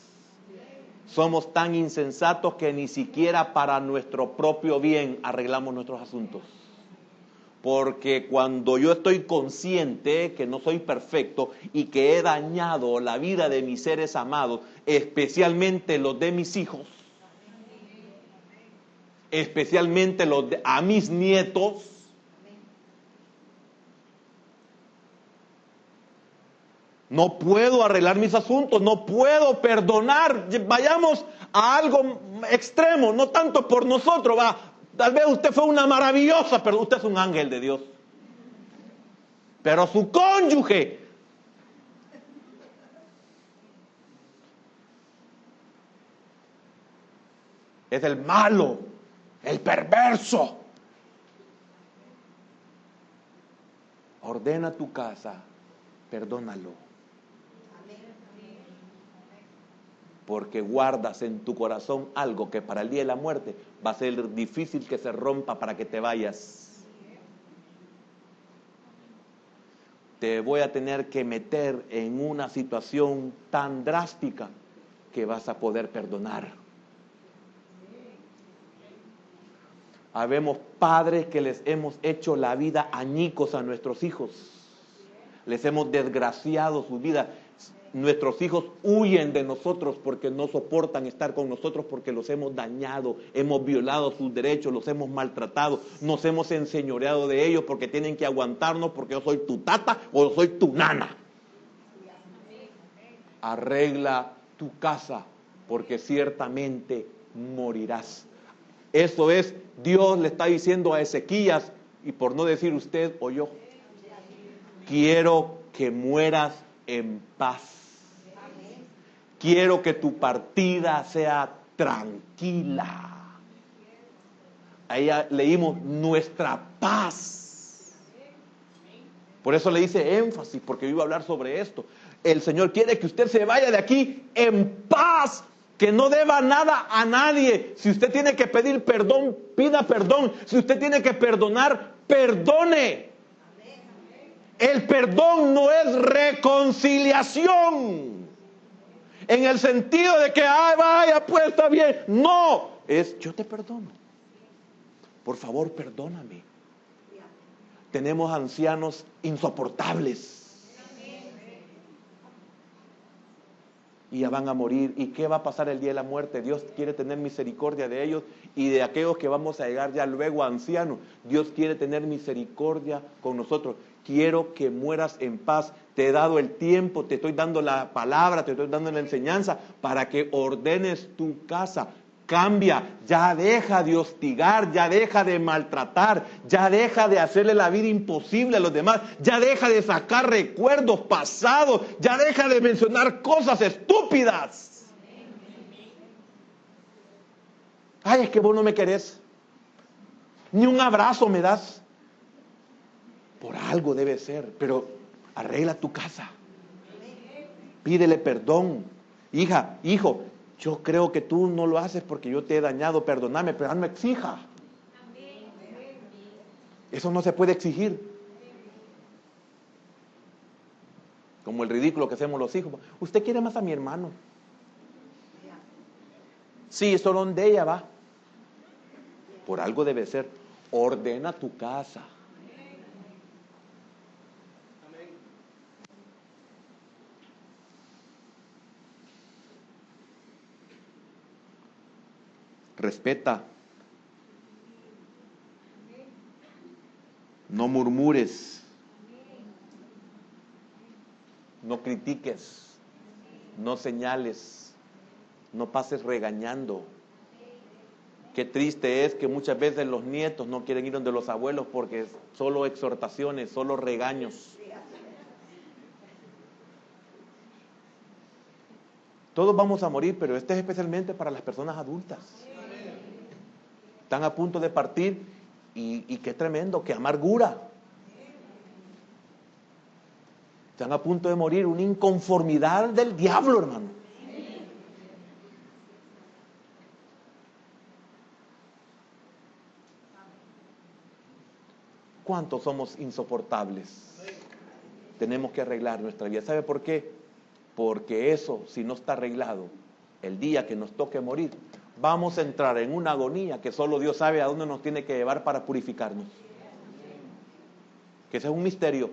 Somos tan insensatos que ni siquiera para nuestro propio bien arreglamos nuestros asuntos. Porque cuando yo estoy consciente que no soy perfecto y que he dañado la vida de mis seres amados, especialmente los de mis hijos, especialmente a mis nietos, no puedo arreglar mis asuntos, no puedo perdonar. Vayamos a algo extremo, no tanto por nosotros, va. Tal vez usted fue una maravillosa, pero usted es un ángel de Dios. Pero su cónyuge es el malo, el perverso. Ordena tu casa, perdónalo. Porque guardas en tu corazón algo que para el día de la muerte va a ser difícil que se rompa para que te vayas. Te voy a tener que meter en una situación tan drástica que vas a poder perdonar. Habemos padres que les hemos hecho la vida añicos a nuestros hijos. Les hemos desgraciado su vida. Nuestros hijos huyen de nosotros porque no soportan estar con nosotros porque los hemos dañado, hemos violado sus derechos, los hemos maltratado, nos hemos enseñoreado de ellos porque tienen que aguantarnos porque yo soy tu tata o soy tu nana. Arregla tu casa porque ciertamente morirás. Eso es, Dios le está diciendo a Ezequías, y por no decir usted o yo, quiero que mueras en paz. Quiero que tu partida sea tranquila. Ahí leímos nuestra paz. Por eso le hice énfasis, porque yo iba a hablar sobre esto. El Señor quiere que usted se vaya de aquí en paz, que no deba nada a nadie. Si usted tiene que pedir perdón, pida perdón. Si usted tiene que perdonar, perdone. El perdón no es reconciliación. En el sentido de que, ay, vaya, pues está bien. No, es yo te perdono. Por favor, perdóname. Tenemos ancianos insoportables. Y ya van a morir. ¿Y qué va a pasar el día de la muerte? Dios quiere tener misericordia de ellos y de aquellos que vamos a llegar ya luego ancianos. Dios quiere tener misericordia con nosotros. Quiero que mueras en paz. Te he dado el tiempo, te estoy dando la palabra, te estoy dando la enseñanza para que ordenes tu casa. Cambia, ya deja de hostigar, ya deja de maltratar, ya deja de hacerle la vida imposible a los demás, ya deja de sacar recuerdos pasados, ya deja de mencionar cosas estúpidas. Ay, es que vos no me querés, ni un abrazo me das. Por algo debe ser, pero arregla tu casa. Pídele perdón. Hija, hijo, yo creo que tú no lo haces porque yo te he dañado, perdóname, pero no me exija. Eso no se puede exigir. Como el ridículo que hacemos los hijos. Usted quiere más a mi hermano. Sí, eso donde ella va. Por algo debe ser. Ordena tu casa. respeta. No murmures. No critiques. No señales. No pases regañando. Qué triste es que muchas veces los nietos no quieren ir donde los abuelos porque es solo exhortaciones, solo regaños. Todos vamos a morir, pero este es especialmente para las personas adultas. Están a punto de partir y qué tremendo, qué amargura. Están a punto de morir, una inconformidad del diablo, hermano. ¿Cuántos somos insoportables? Tenemos que arreglar nuestra vida. ¿Sabe por qué? Porque eso, si no está arreglado, el día que nos toque morir, vamos a entrar en una agonía que solo Dios sabe a dónde nos tiene que llevar para purificarnos. Que ese es un misterio.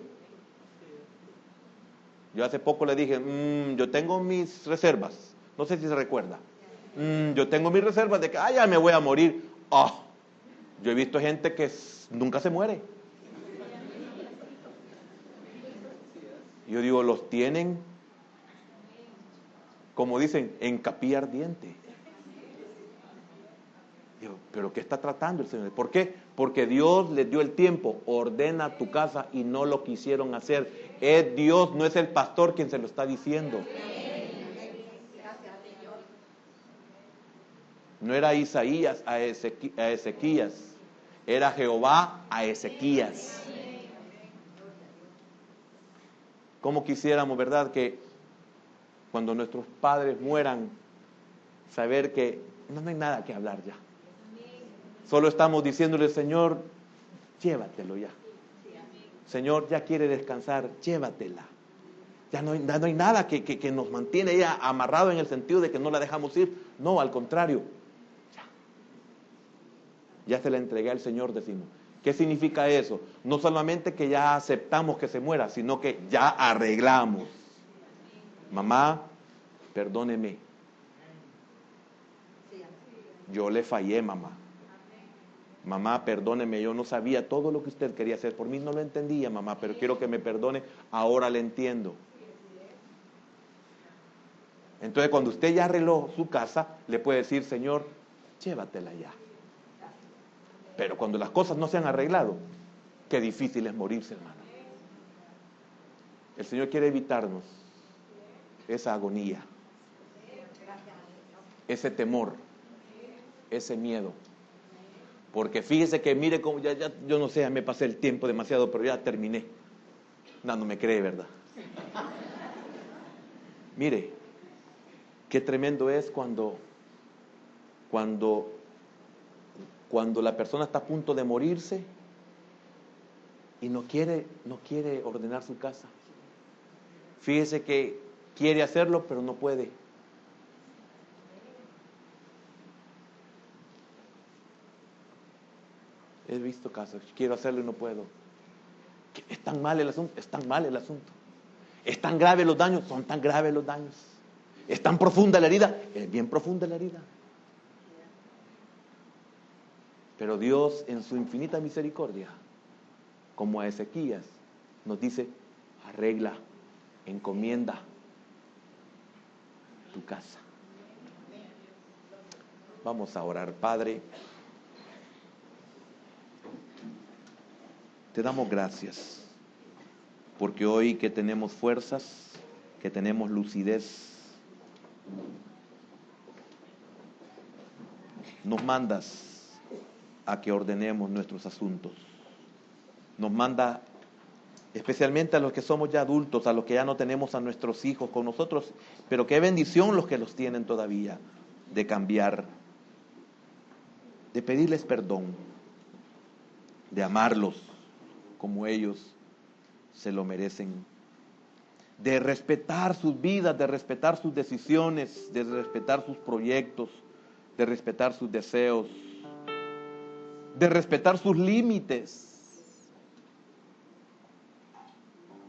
Yo hace poco le dije, yo tengo mis reservas. No sé si se recuerda. Yo tengo mis reservas de que, ya me voy a morir. Yo he visto gente que nunca se muere. Yo digo, los tienen, como dicen, en capilla ardiente. Digo, ¿pero qué está tratando el Señor? ¿Por qué? Porque Dios les dio el tiempo, ordena tu casa y no lo quisieron hacer. Es Dios, no es el pastor quien se lo está diciendo. No era Isaías a Ezequías, era Jehová a Ezequías. Como quisiéramos, ¿verdad?, que cuando nuestros padres mueran, saber que no hay nada que hablar ya. Solo estamos diciéndole, Señor, llévatelo ya. Señor, ya quiere descansar, llévatela. Ya no hay nada que nos mantiene ella amarrado en el sentido de que no la dejamos ir. No, al contrario. Ya se la entregué al Señor, decimos. ¿Qué significa eso? No solamente que ya aceptamos que se muera, sino que ya arreglamos. Mamá, perdóneme. Yo le fallé, mamá. Mamá, perdóneme, yo no sabía todo lo que usted quería hacer por mí, no lo entendía, mamá, pero quiero que me perdone, ahora le entiendo. Entonces, cuando usted ya arregló su casa, le puede decir, Señor, llévatela ya. Pero cuando las cosas no se han arreglado, qué difícil es morirse, hermano. El Señor quiere evitarnos esa agonía, ese temor, ese miedo. Porque fíjese que mire cómo ya yo no sé, me pasé el tiempo demasiado, pero ya terminé. No me cree, ¿verdad? Mire, qué tremendo es cuando la persona está a punto de morirse y no quiere ordenar su casa. Fíjese que quiere hacerlo, pero no puede. He visto casos, quiero hacerlo y no puedo. Es tan mal el asunto, es tan mal el asunto. Es tan grave los daños, son tan graves los daños. Es tan profunda la herida, es bien profunda la herida. Pero Dios, en su infinita misericordia, como a Ezequías, nos dice, arregla, encomienda tu casa. Vamos a orar. Padre, te damos gracias, porque hoy que tenemos fuerzas, que tenemos lucidez, nos mandas a que ordenemos nuestros asuntos. Nos manda especialmente a los que somos ya adultos, a los que ya no tenemos a nuestros hijos con nosotros, pero qué bendición los que los tienen todavía, de cambiar, de pedirles perdón, de amarlos como ellos se lo merecen, de respetar sus vidas, de respetar sus decisiones, de respetar sus proyectos, de respetar sus deseos, de respetar sus límites.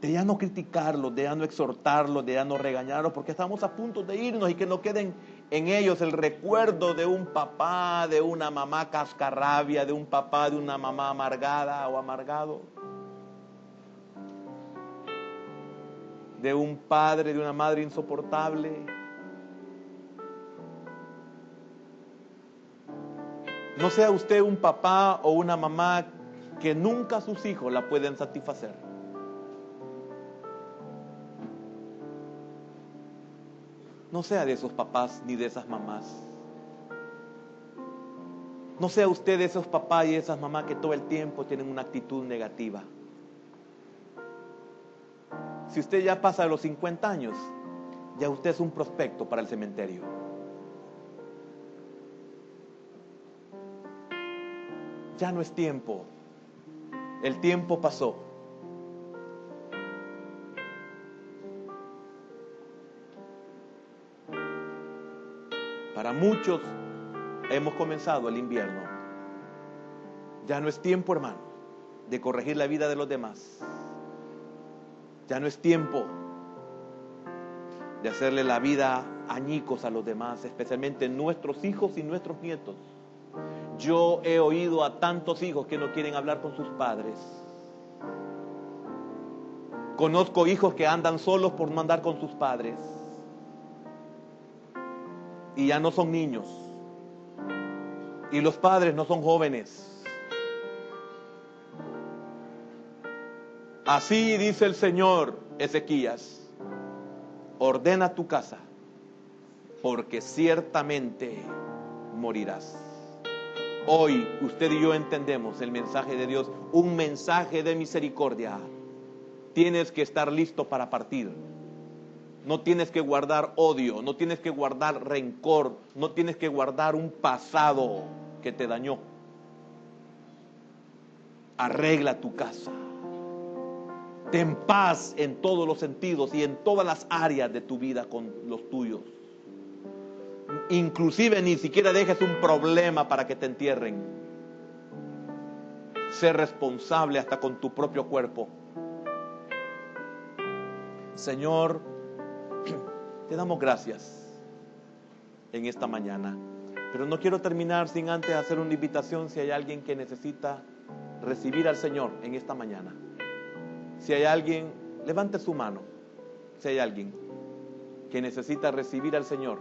de ya no criticarlos, de ya no exhortarlos, de ya no regañarlos, porque estamos a punto de irnos y que no queden en ellos el recuerdo de un papá, de una mamá cascarrabia, de un papá, de una mamá amargada o amargado, de un padre, de una madre insoportable. No sea usted un papá o una mamá que nunca sus hijos la pueden satisfacer. No sea de esos papás ni de esas mamás. No sea usted de esos papás y de esas mamás que todo el tiempo tienen una actitud negativa. Si usted ya pasa de los 50 años, ya usted es un prospecto para el cementerio. Ya no es tiempo. El tiempo pasó. Para muchos hemos comenzado el invierno. Ya no es tiempo, hermano, de corregir la vida de los demás. Ya no es tiempo de hacerle la vida añicos a los demás, especialmente nuestros hijos y nuestros nietos. Yo he oído a tantos hijos que no quieren hablar con sus padres. Conozco hijos que andan solos por no andar con sus padres. Y ya no son niños. Y los padres no son jóvenes. Así dice el Señor, Ezequías: ordena tu casa, porque ciertamente morirás. Hoy usted y yo entendemos el mensaje de Dios, un mensaje de misericordia. Tienes que estar listo para partir. No tienes que guardar odio, no tienes que guardar rencor, no tienes que guardar un pasado que te dañó. Arregla tu casa. Ten paz en todos los sentidos y en todas las áreas de tu vida con los tuyos. Inclusive ni siquiera dejes un problema para que te entierren. Sé responsable hasta con tu propio cuerpo. Señor, te damos gracias en esta mañana. Pero no quiero terminar sin antes hacer una invitación si hay alguien que necesita recibir al Señor en esta mañana. Si hay alguien, levante su mano. Si hay alguien que necesita recibir al Señor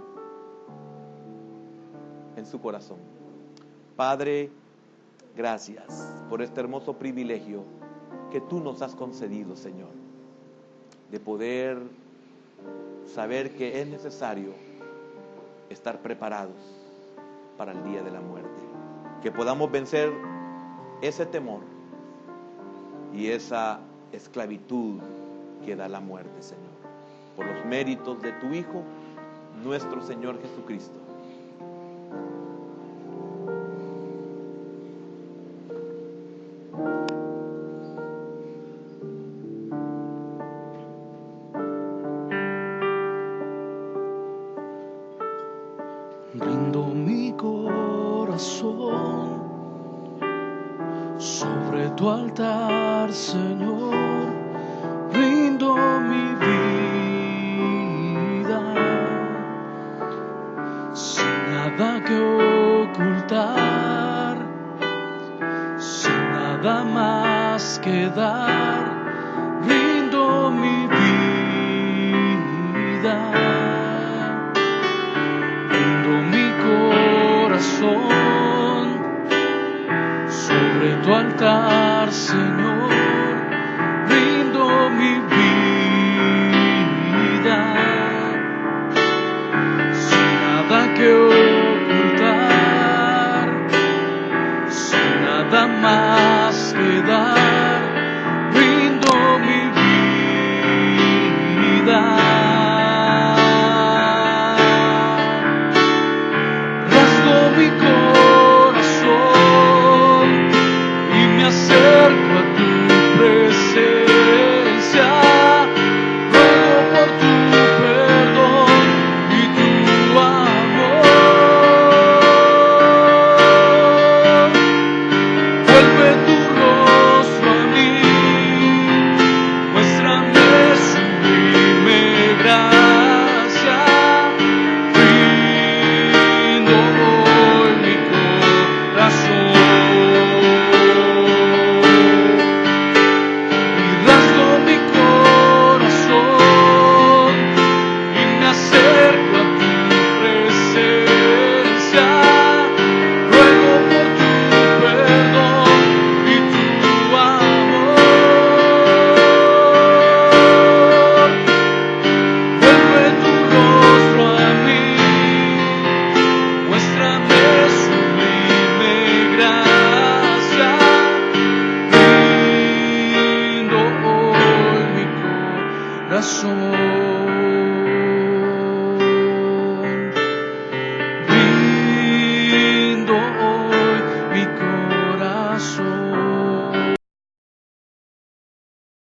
en su corazón. Padre, gracias por este hermoso privilegio que tú nos has concedido, Señor, de poder saber que es necesario estar preparados para el día de la muerte. Que podamos vencer ese temor y esa esclavitud que da la muerte, Señor, por los méritos de tu Hijo, nuestro Señor Jesucristo. Rindo mi corazón sobre tu altar, Señor. Rindo mi vida sin nada que ocultar, sin nada más que dar. Rindo mi vida. Sobre tu altar, Señor.